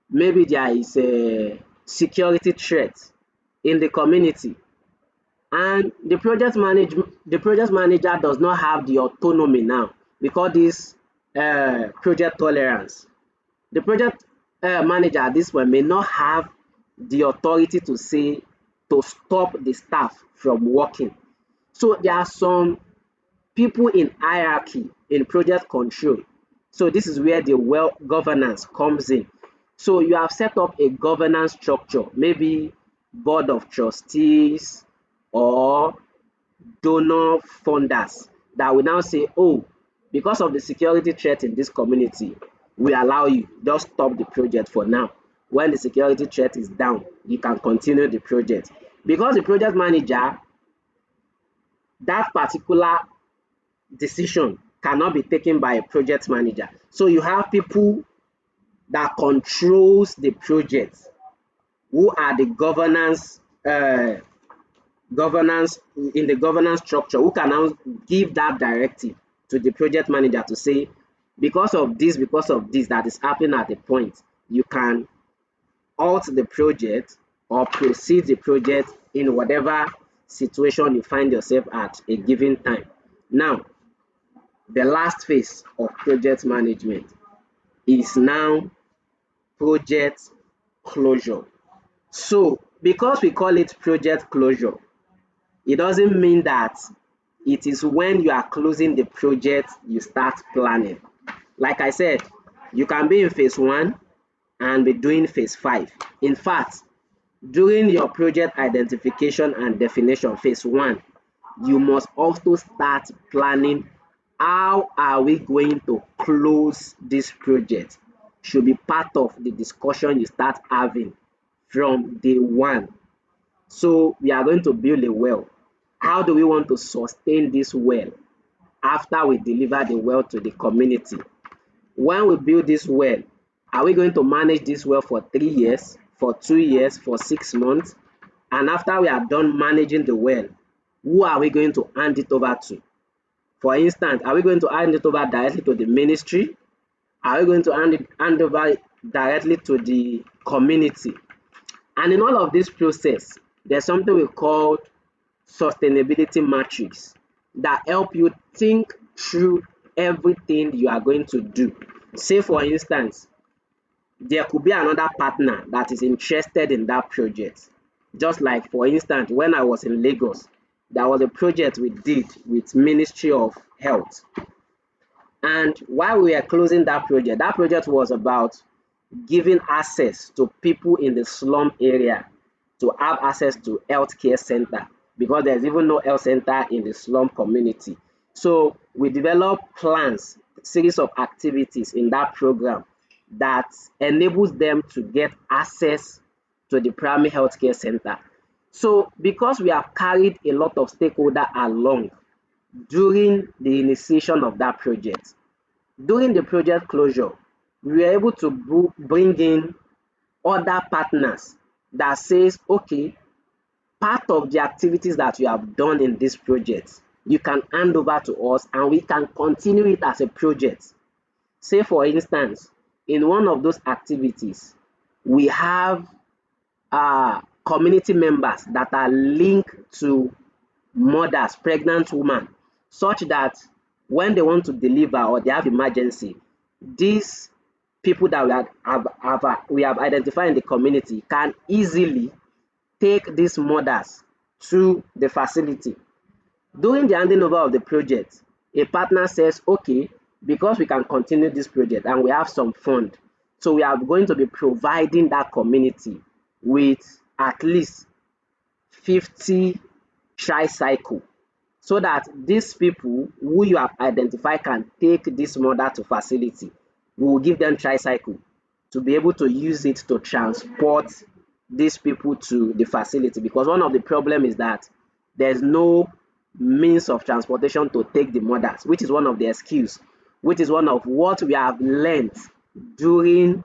maybe there is a security threat in the community, and the project manager does not have the autonomy now. We call this project tolerance. The project manager at this point may not have the authority to say to stop the staff from working. So there are some people in hierarchy in project control. So this is where the well governance comes in. So you have set up a governance structure, maybe board of trustees or donor funders that will now say, oh, because of the security threat in this community, we allow you, just stop the project for now. When the security threat is down, you can continue the project. Because the project manager, that particular decision cannot be taken by a project manager. So you have people that controls the project, who are the governance in the governance structure, who can now give that directive to the project manager to say, because of this that is happening at the point, you can halt the project or proceed the project in whatever situation you find yourself at a given time. Now, the last phase of project management is now project closure. So, because we call it project closure, it doesn't mean that it is when you are closing the project you start planning. Like I said, you can be in phase 1 and be doing phase 5. In fact, during your project identification and definition phase 1, you must also start planning how are we going to close this project. Should be part of the discussion you start having from day 1. So we are going to build a well. How do we want to sustain this well after we deliver the well to the community? When we build this well, are we going to manage this well for 3 years, for 2 years, for 6 months? And after we are done managing the well, who are we going to hand it over to? For instance, are we going to hand it over directly to the ministry? Are we going to hand over directly to the community? And in all of this process, there's something we call sustainability matrix that help you think through everything you are going to do. Say for instance, there could be another partner that is interested in that project. Just like for instance, when I was in Lagos, there was a project we did with Ministry of Health. And while we were closing that project was about giving access to people in the slum area to have access to healthcare center, because there's even no health center in the slum community. So we developed plans, series of activities in that program that enables them to get access to the primary healthcare center. So because we have carried a lot of stakeholders along during the initiation of that project, during the project closure, we were able to bring in other partners that says, okay, part of the activities that you have done in this project, you can hand over to us and we can continue it as a project. Say for instance, in one of those activities, we have community members that are linked to mothers, pregnant women, such that when they want to deliver or they have emergency, these people that we have identified in the community can easily take these mothers to the facility. During the handing over of the project, a partner says, okay, because we can continue this project and we have some fund, so we are going to be providing that community with at least 50 tricycle, so that these people who you have identified can take this mother to facility. We will give them tricycle to be able to use it to transport these people to the facility, because one of the problem is that there's no means of transportation to take the mothers, which is one of the excuse, which is one of what we have learned during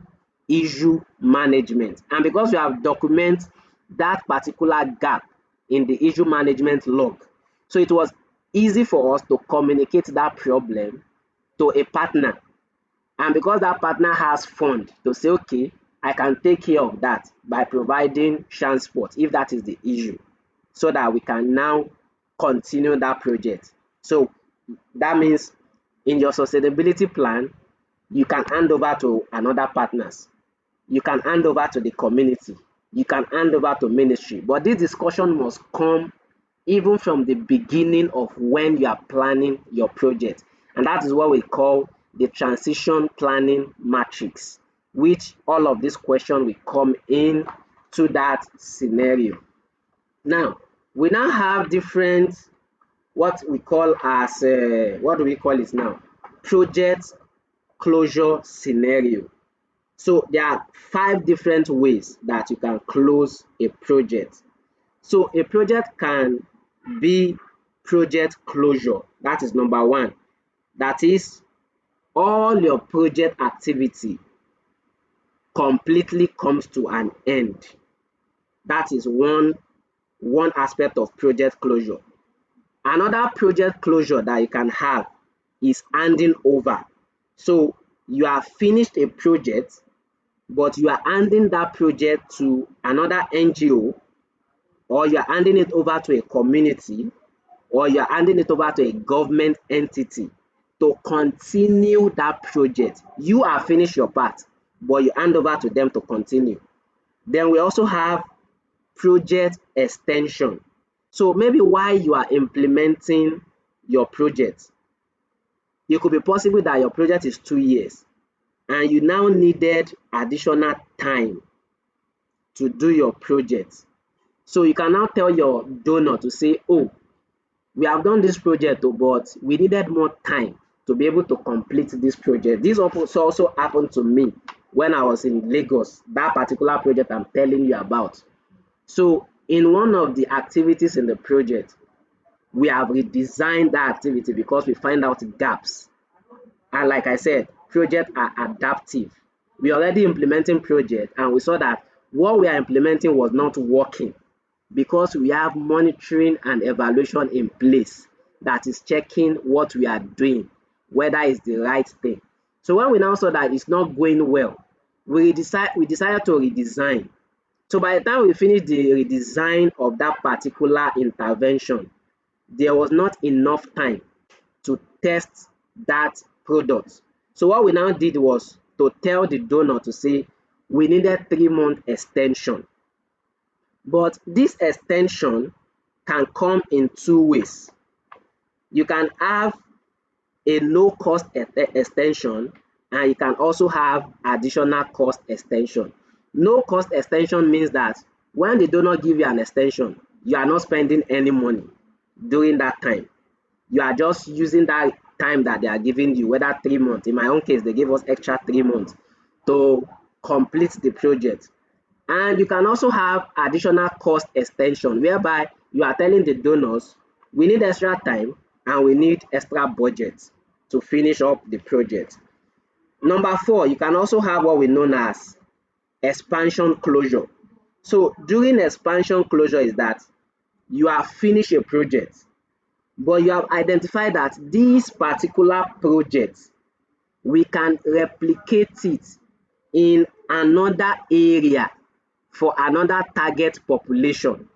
issue management. And because we have document that particular gap in the issue management log, so it was easy for us to communicate that problem to a partner. And because that partner has fund to say, okay, I can take care of that by providing transport if that is the issue, so that we can now continue that project. So that means in your sustainability plan, you can hand over to another partners, you can hand over to the community, you can hand over to ministry. But this discussion must come even from the beginning of when you are planning your project. And that is what we call the transition planning matrix, which all of these questions will come in to that scenario. Now, we now have different, what we call as, what do we call it now? Project closure scenario. So there are 5 different ways that you can close a project. So a project can be project closure. That is number 1. That is, all your project activity completely comes to an end. That is one aspect of project closure. Another project closure that you can have is handing over. So you have finished a project, but you are handing that project to another NGO, or you are handing it over to a community, or you are handing it over to a government entity to continue that project. You have finished your part, but you hand over to them to continue. Then we also have project extension. So maybe while you are implementing your project, it could be possible that your project is 2 years and you now needed additional time to do your project. So you can now tell your donor to say, oh, we have done this project, but we needed more time to be able to complete this project. This also happened to me when I was in Lagos, that particular project I'm telling you about. So in one of the activities in the project, we have redesigned that activity because we find out gaps. And like I said, projects are adaptive. We already implementing project and we saw that what we are implementing was not working, because we have monitoring and evaluation in place that is checking what we are doing, whether it's the right thing. So when we now saw that it's not going well, we decided to redesign. So by the time we finished the redesign of that particular intervention, there was not enough time to test that product. So what we now did was to tell the donor to say we needed 3-month extension. But this extension can come in 2 ways. You can have a no cost extension, and you can also have additional cost extension. No cost extension means that when the donor give you an extension, you are not spending any money during that time. You are just using that time that they are giving you, whether 3 months. In my own case, they gave us extra 3 months to complete the project. And you can also have additional cost extension, whereby you are telling the donors, we need extra time and we need extra budget to finish up the project. Number 4, you can also have what we know as expansion closure. So during expansion closure is that you have finished a project, but you have identified that this particular project, we can replicate it in another area for another target population.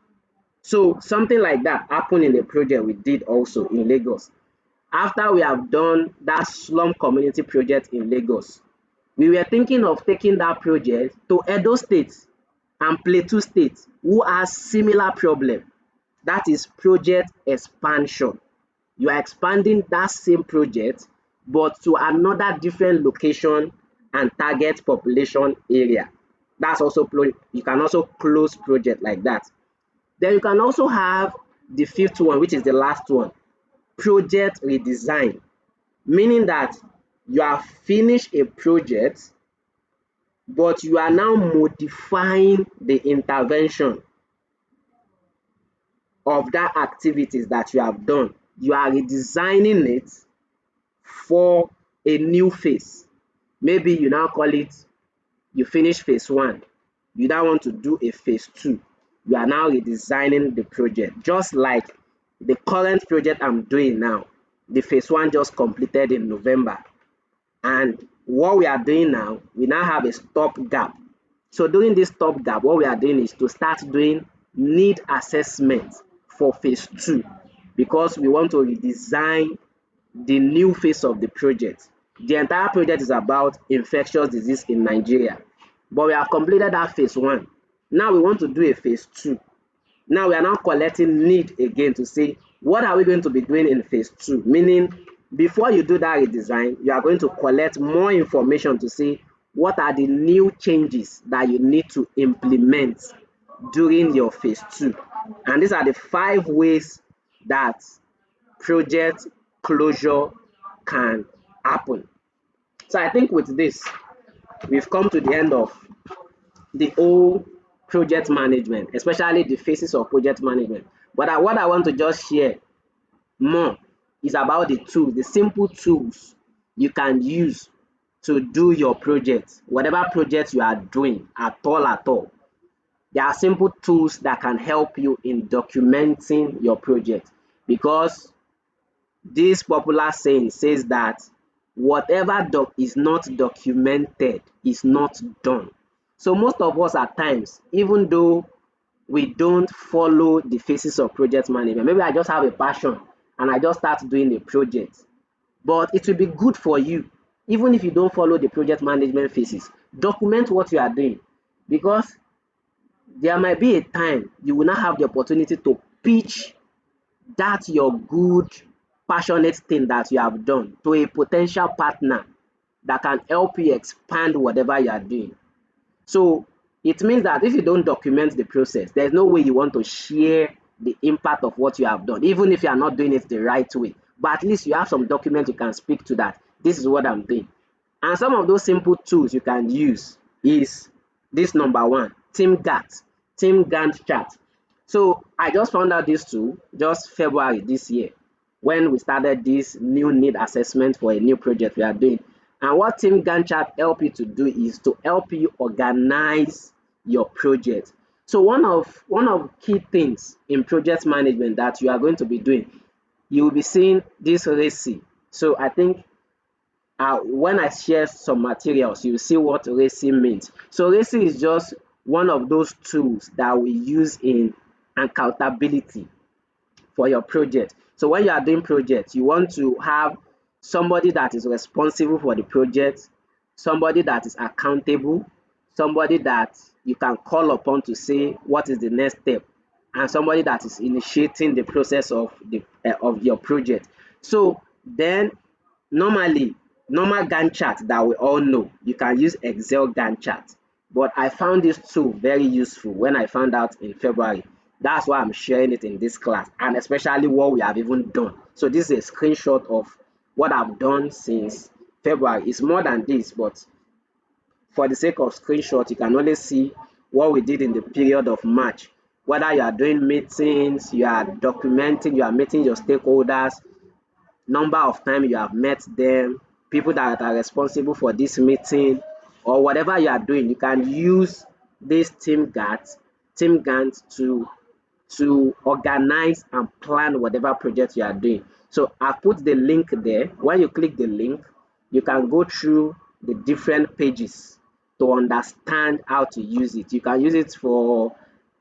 So something like that happened in the project we did also in Lagos. After we have done that slum community project in Lagos, we were thinking of taking that project to Edo State and Plateau State who has similar problem. That is project expansion. You are expanding that same project but to another different location and target population area. That's also you can also close project like that. Then you can also have the fifth one, which is the last one, project redesign, meaning that you have finished a project but you are now modifying the intervention of that activities that you have done. You are redesigning it for a new phase. Maybe you now call it, you finish phase one, you now want to do a phase two. You are now redesigning the project, just like the current project I'm doing now. The phase one just completed in November. And what we are doing now, we now have a stop gap. So during this stop gap, what we are doing is to start doing need assessment for phase two because we want to redesign the new phase of the project. The entire project is about infectious disease in Nigeria, but we have completed that phase one. Now we want to do a phase two. Now we are now collecting need again to say, what are we going to be doing in phase two? Meaning, before you do that redesign, you are going to collect more information to say, what are the new changes that you need to implement during your phase two? And these are the 5 ways that project closure can happen. So I think with this, we've come to the end of the whole project management, especially the phases of project management. But what I want to just share more is about the tools, the simple tools you can use to do your project, whatever project you are doing at all at all. There are simple tools that can help you in documenting your project because this popular saying says that whatever is not documented is not done. So most of us at times, even though we don't follow the phases of project management, maybe I just have a passion and I just start doing a project, but it will be good for you, even if you don't follow the project management phases, document what you are doing because there might be a time you will not have the opportunity to pitch that your good passionate thing that you have done to a potential partner that can help you expand whatever you are doing. So it means that if you don't document the process, there's no way you want to share the impact of what you have done, even if you are not doing it the right way. But at least you have some document you can speak to that. This is what I'm doing. And some of those simple tools you can use is this number one, Team GAT, Team Gantt chart. So I just found out this tool just February this year when we started this new need assessment for a new project we are doing. And what Team Gantt chart help you to do is to help you organize your project. So one of key things in project management that you are going to be doing, you will be seeing this RACI. So I think when I share some materials, you will see what RACI means. So RACI is just one of those tools that we use in accountability for your project. So when you are doing projects, you want to have somebody that is responsible for the project, somebody that is accountable, somebody that you can call upon to say what is the next step, and somebody that is initiating the process of your project. So then normally, normal Gantt chart that we all know, you can use Excel Gantt chart. But I found this tool very useful when I found out in February. That's why I'm sharing it in this class, and especially what we have even done. So this is a screenshot of what I've done since February. It's more than this, but for the sake of screenshot, you can only see what we did in the period of March. Whether you are doing meetings, you are documenting, you are meeting your stakeholders, number of times you have met them, people that are responsible for this meeting, or whatever you are doing, you can use this team GAT team Gantt to organize and plan whatever project you are doing. So I've put the link there. When you click the link, you can go through the different pages to understand how to use it. You can use it for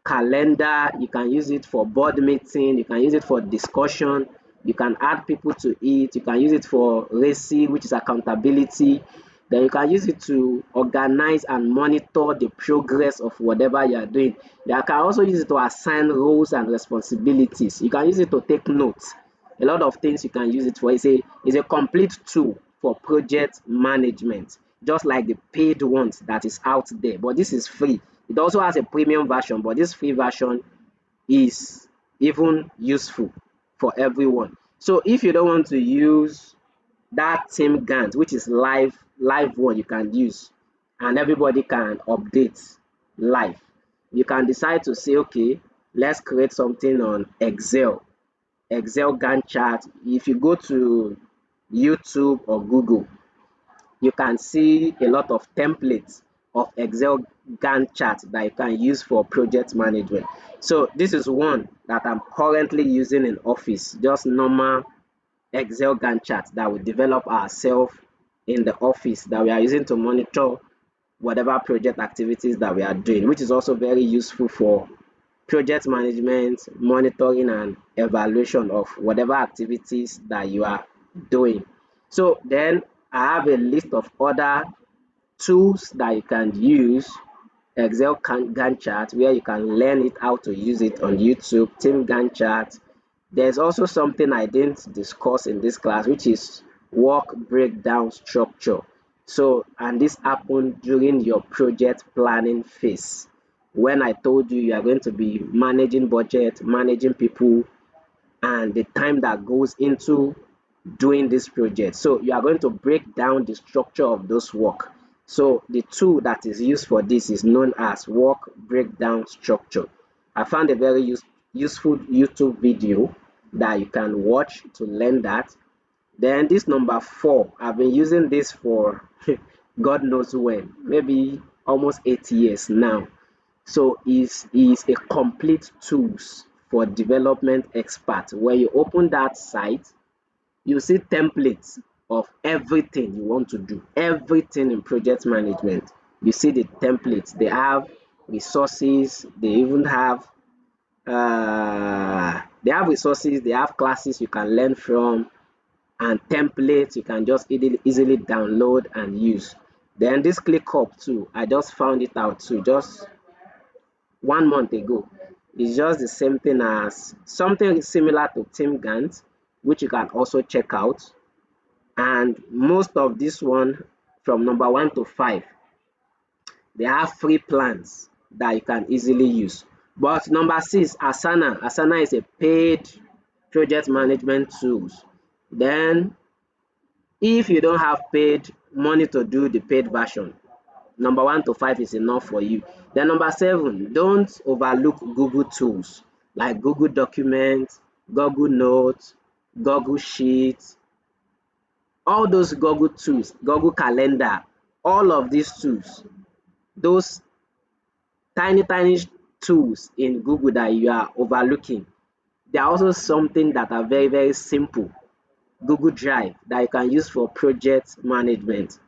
calendar, you can use it for board meeting, you can use it for discussion, you can add people to it, you can use it for RACI, which is accountability. Then you can use it to organize and monitor the progress of whatever you are doing. You can also use it to assign roles and responsibilities. You can use it to take notes. A lot of things you can use it for. It's a complete tool for project management, just like the paid ones that is out there. But this is free. It also has a premium version, but this free version is even useful for everyone. So if you don't want to use that team Gantt, which is live one you can use and everybody can update live, you can decide to say, okay, let's create something on Excel Gantt chart. If you go to YouTube or Google, you can see a lot of templates of Excel Gantt chart that you can use for project management. So this is one that I'm currently using in office, just normal Excel Gantt chart that we develop ourselves in the office that we are using to monitor whatever project activities that we are doing, which is also very useful for project management, monitoring and evaluation of whatever activities that you are doing. So then I have a list of other tools that you can use. Excel Gantt chart, where you can learn it how to use it on YouTube, team Gantt chart. There's also something I didn't discuss in this class, which is work breakdown structure. So, and this happened during your project planning phase. When I told you you are going to be managing budget, managing people, and the time that goes into doing this project. So you are going to break down the structure of those work. So the tool that is used for this is known as work breakdown structure. I found a very useful YouTube video that you can watch to learn that. Then this number 4, I've been using this for God knows when, maybe almost 8 years now. So is a complete tools for development expert. When you open that site, you see templates of everything you want to do, everything in project management. You see the templates. They have resources. They have resources. They have classes you can learn from, and templates you can just easily download and use. Then this ClickUp too, I just found it out too, just 1 month ago. It's just the same thing as something similar to Team Gantt, which you can also check out. And most of this one, from number 1 to 5, they have free plans that you can easily use. But number 6, Asana is a paid project management tools. Then if you don't have paid money to do the paid version, number 1 to 5 is enough for you. Then number 7, don't overlook Google tools like Google Documents, Google Notes, Google Sheets, all those Google tools, Google Calendar, all of these tools, those tiny tools in Google that you are overlooking, they are also something that are very simple. Google Drive that you can use for project management.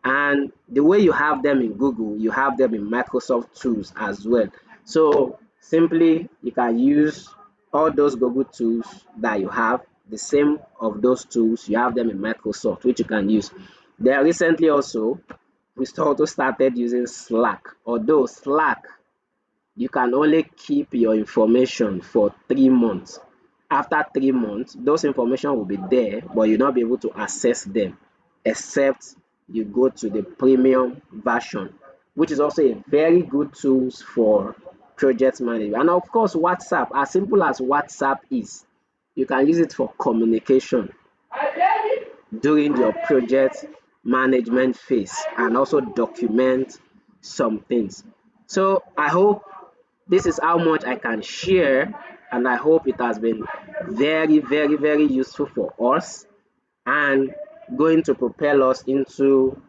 And the way you have them in Google, you have them in Microsoft tools as well. So simply you can use all those Google tools that you have, the same of those tools, you have them in Microsoft, which you can use. Then recently also, we also started using Slack, although Slack you can only keep your information for 3 months. After 3 months, those information will be there, but you'll not be able to access them except you go to the premium version, which is also a very good tools for project management. And of course, WhatsApp, as simple as WhatsApp is, you can use it for communication during your project management phase and also document some things. So I hope this is how much I can share, and I hope it has been very useful for us and going to propel us into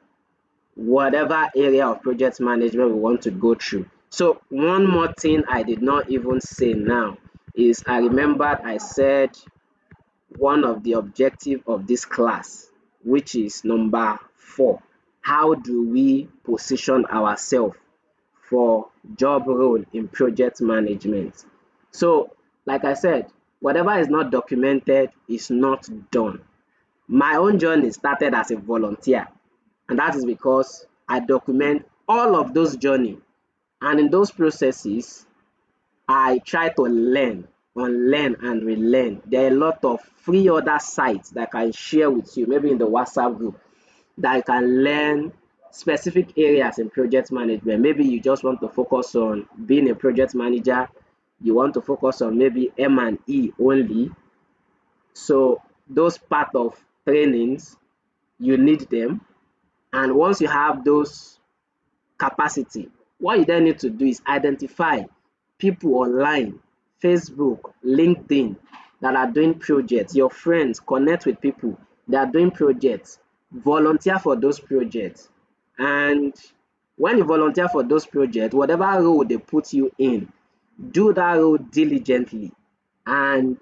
whatever area of project management we want to go through. So one more thing I did not even say now is I remembered I said one of the objective of this class, which is number 4. How do we position ourselves for job role in project management? So, like I said, whatever is not documented is not done. My own journey started as a volunteer, and that is because I document all of those journey, and in those processes I try to learn, unlearn and relearn. There are a lot of free other sites that I can share with you, maybe in the WhatsApp group, that you can learn specific areas in project management. Maybe you just want to focus on being a project manager, you want to focus on maybe M&E only. So those part of trainings, you need them. And once you have those capacity, what you then need to do is identify people online, Facebook, LinkedIn, that are doing projects. Your friends, connect with people that are doing projects, volunteer for those projects. And when you volunteer for those projects, whatever role they put you in, do that role diligently and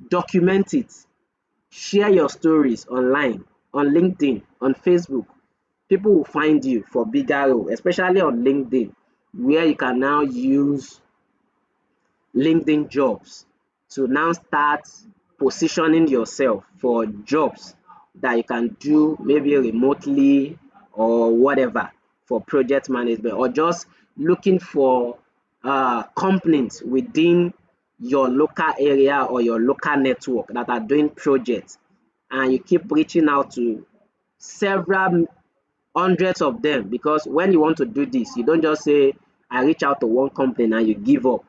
document it. Share your stories online, on LinkedIn, on Facebook. People will find you for bigger role, especially on LinkedIn, where you can now use LinkedIn jobs to now start positioning yourself for jobs that you can do maybe remotely or whatever for project management, or just looking for companies within your local area or your local network that are doing projects, and you keep reaching out to several hundreds of them, because when you want to do this, you don't just say I reach out to one company and you give up.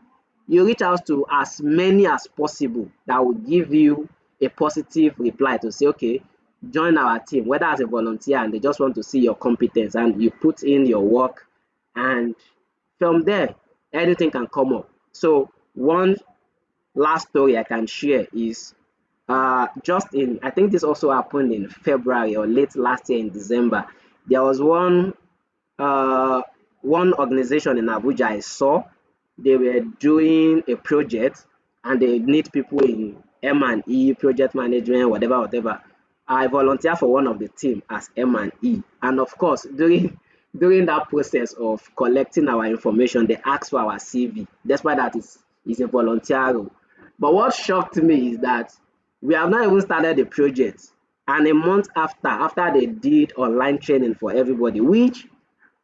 You reach out to as many as possible that will give you a positive reply to say, okay, join our team, whether as a volunteer and they just want to see your competence, and you put in your work, and from there anything can come up. So one last story I can share is just in, I think this also happened in February or late last year in December. There was uh, one organization in Abuja I saw. They were doing a project and they need people in M&E, project management, whatever, whatever. I volunteer for one of the team as M&E, and of course, during that process of collecting our information, they asked for our CV. Despite that, it's a volunteer role. But what shocked me is that we have not even started the project, and a month after they did online training for everybody, which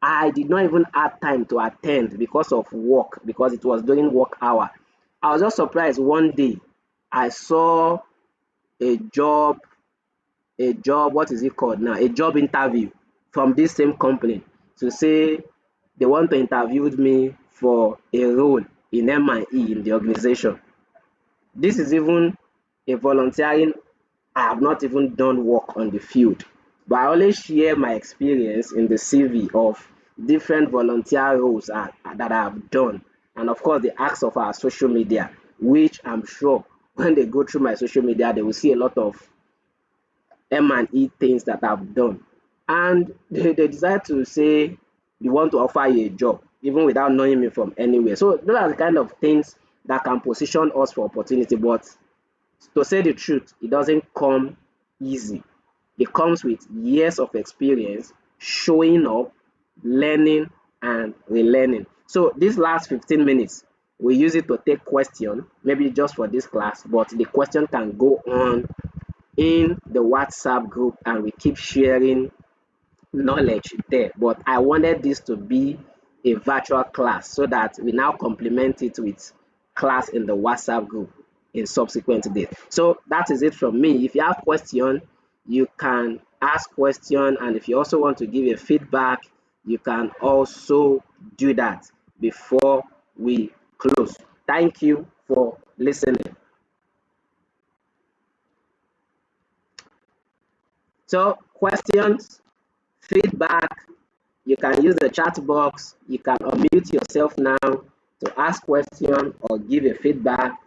I did not even have time to attend because of work, because it was during work hour. I was just surprised one day I saw a job, what is it called now? A job interview from this same company to say they want to interview me for a role in M&E in the organization. This is even a volunteering. I have not even done work on the field, but I always share my experience in the CV of different volunteer roles that I have done. And of course, the acts of our social media, which I'm sure when they go through my social media, they will see a lot of M&E things that I've done. And they decide to say, we want to offer you a job, even without knowing me from anywhere. So those are the kind of things that can position us for opportunity. But to say the truth, it doesn't come easy. It comes with years of experience, showing up, learning, and relearning. So these last 15 minutes, we use it to take question, maybe just for this class, but the question can go on in the WhatsApp group and we keep sharing knowledge there. But I wanted this to be a virtual class so that we now complement it with class in the WhatsApp group in subsequent days. So that is it from me. If you have question, you can ask question, and if you also want to give a feedback, you can also do that before we close. Thank you for listening. So questions, feedback, you can use the chat box. You can unmute yourself now to ask question or give a feedback,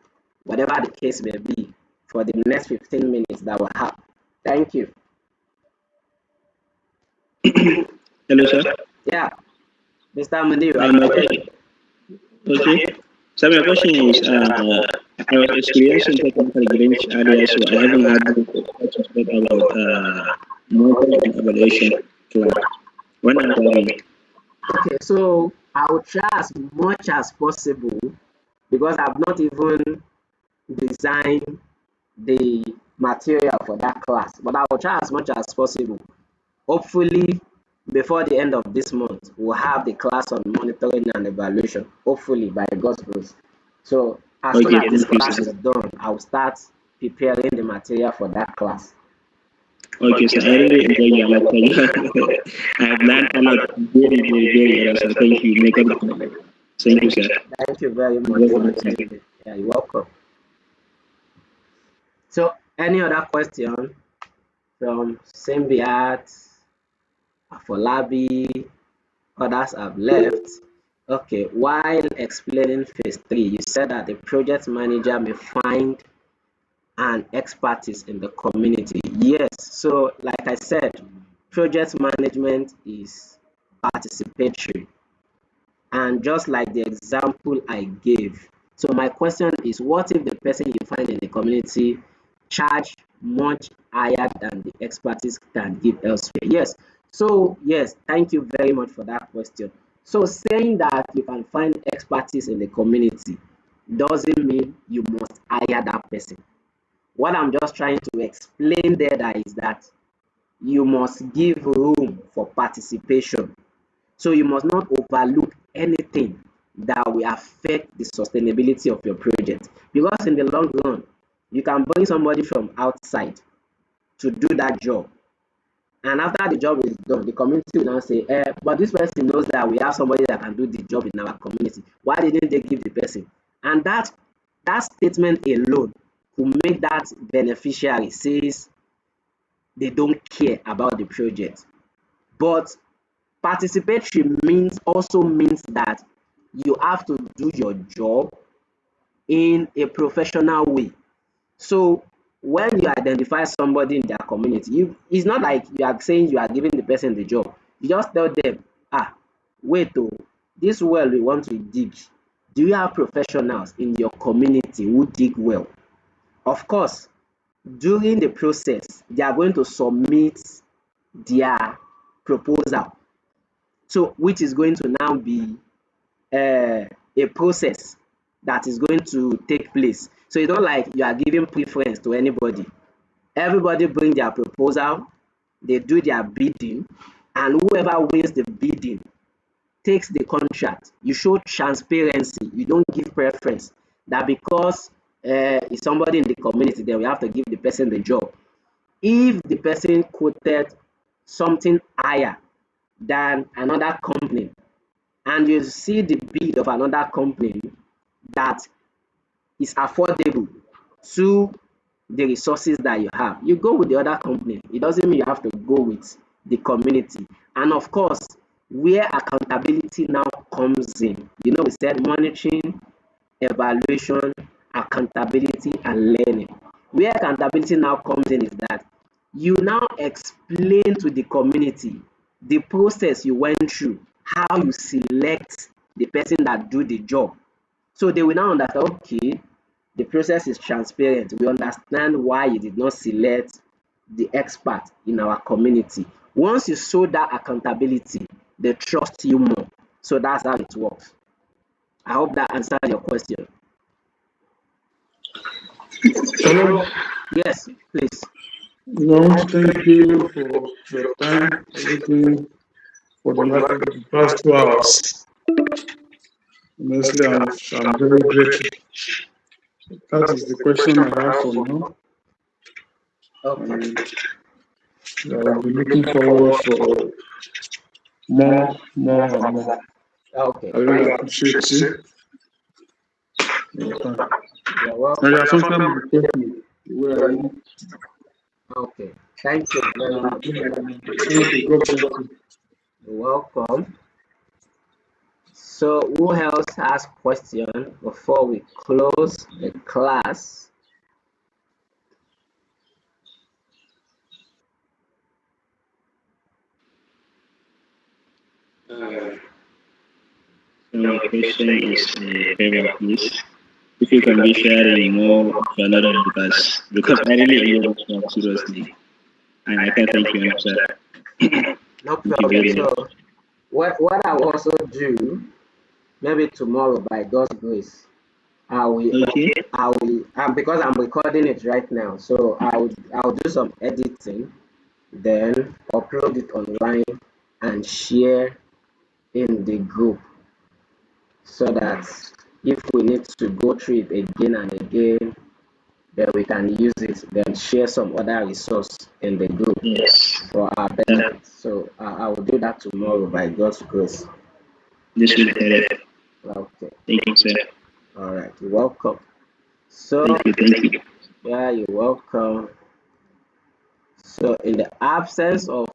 whatever the case may be, for the next 15 minutes that we have. Thank you. Hello, sir. Yeah, Mr. Munir, I My can hear you. question. Okay. So my question is, I was experiencing technical glitch earlier, so I haven't had the opportunity to talk about monitoring and evaluation class. When are we again? Okay, so I will try as much as possible because I've not even designed the material for that class, but I will try as much as possible. Hopefully, before the end of this month, we'll have the class on monitoring and evaluation. Hopefully, by God's grace. So, as soon Okay, as this thank you, class is sir. done, I'll start preparing the material for that class. Okay, so I really enjoyed your lecture. I have learned a lot. Very, very, very a lot. So thank you. May God bless you. Thank you, sir. Thank you very much Very for welcome. attending. Yeah, you're welcome. So, any other question from Simbiat, Afolabi, others have left? Okay, while explaining phase 3, you said that the project manager may find an expertise in the community. Yes, so like I said, project management is participatory. And just like the example I gave, so my question is, what if the person you find in the community charge much higher than the expertise can give elsewhere? Yes. So yes, thank you very much for that question. So saying that you can find expertise in the community doesn't mean you must hire that person. What I'm just trying to explain there that is that you must give room for participation. So you must not overlook anything that will affect the sustainability of your project. Because in the long run, you can bring somebody from outside to do that job. And after the job is done, the community will now say, but this person knows that we have somebody that can do the job in our community. Why didn't they give the person? And that statement alone will make that beneficiary says they don't care about the project. But participatory means that you have to do your job in a professional way. So when you identify somebody in their community, it's not like you are saying you are giving the person the job. You just tell them, wait oh, this well we want to dig. Do you have professionals in your community who dig well? Of course, during the process, they are going to submit their proposal. So which is going to now be a process that is going to take place. So it's not like you are giving preference to anybody. Everybody bring their proposal, they do their bidding, and whoever wins the bidding takes the contract. You show transparency. You don't give preference. That because it's somebody in the community, then we have to give the person the job. If the person quoted something higher than another company, and you see the bid of another company that is affordable to the resources that you have, you go with the other company. It doesn't mean you have to go with the community. And of course, where accountability now comes in, we said monitoring, evaluation, accountability, and learning. Where accountability now comes in is that you now explain to the community the process you went through, how you select the person that do the job. So they will now understand, okay, the process is transparent. We understand why you did not select the expert in our community. Once you show that accountability, they trust you more. So that's how it works. I hope that answers your question. Hello. Yes, please. Thank you for your time, everything for the past 2 hours. Honestly, I'm very grateful. That is the question I have for now. Okay. And I will be looking forward for more and more. Okay. I really appreciate you. You're And welcome. you have sometimes the question where Okay. Thank you very much. thank you. God bless you. You're welcome. So who else has question before we close the class? So my question is a favor, please. If you can be sharing more of your knowledge with us, because I really enjoy this one seriously, and I can thank you enough, sir. No Thank you problem. very much. So what I will also do, maybe tomorrow by God's grace, I will Okay. because I'm recording it right now, so I'll do some editing, then upload it online and share in the group so that if we need to go through it again and again, then we can use it, then share some other resource in the group Yes. for our benefit. So I will do that tomorrow by God's grace. This will help. Okay. Thank you, sir. All right. You're welcome. So Thank you. Thank you. yeah, you're welcome. So in the absence of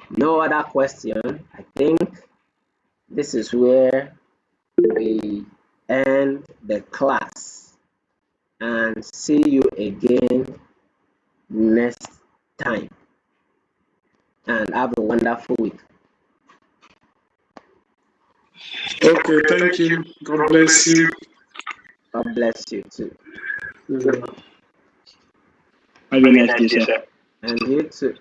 no other question, I think this is where we end the class and see you again next time, and have a wonderful week. Okay, thank you. God bless you. God bless you too. Yeah. Have a nice day, sir. And you too.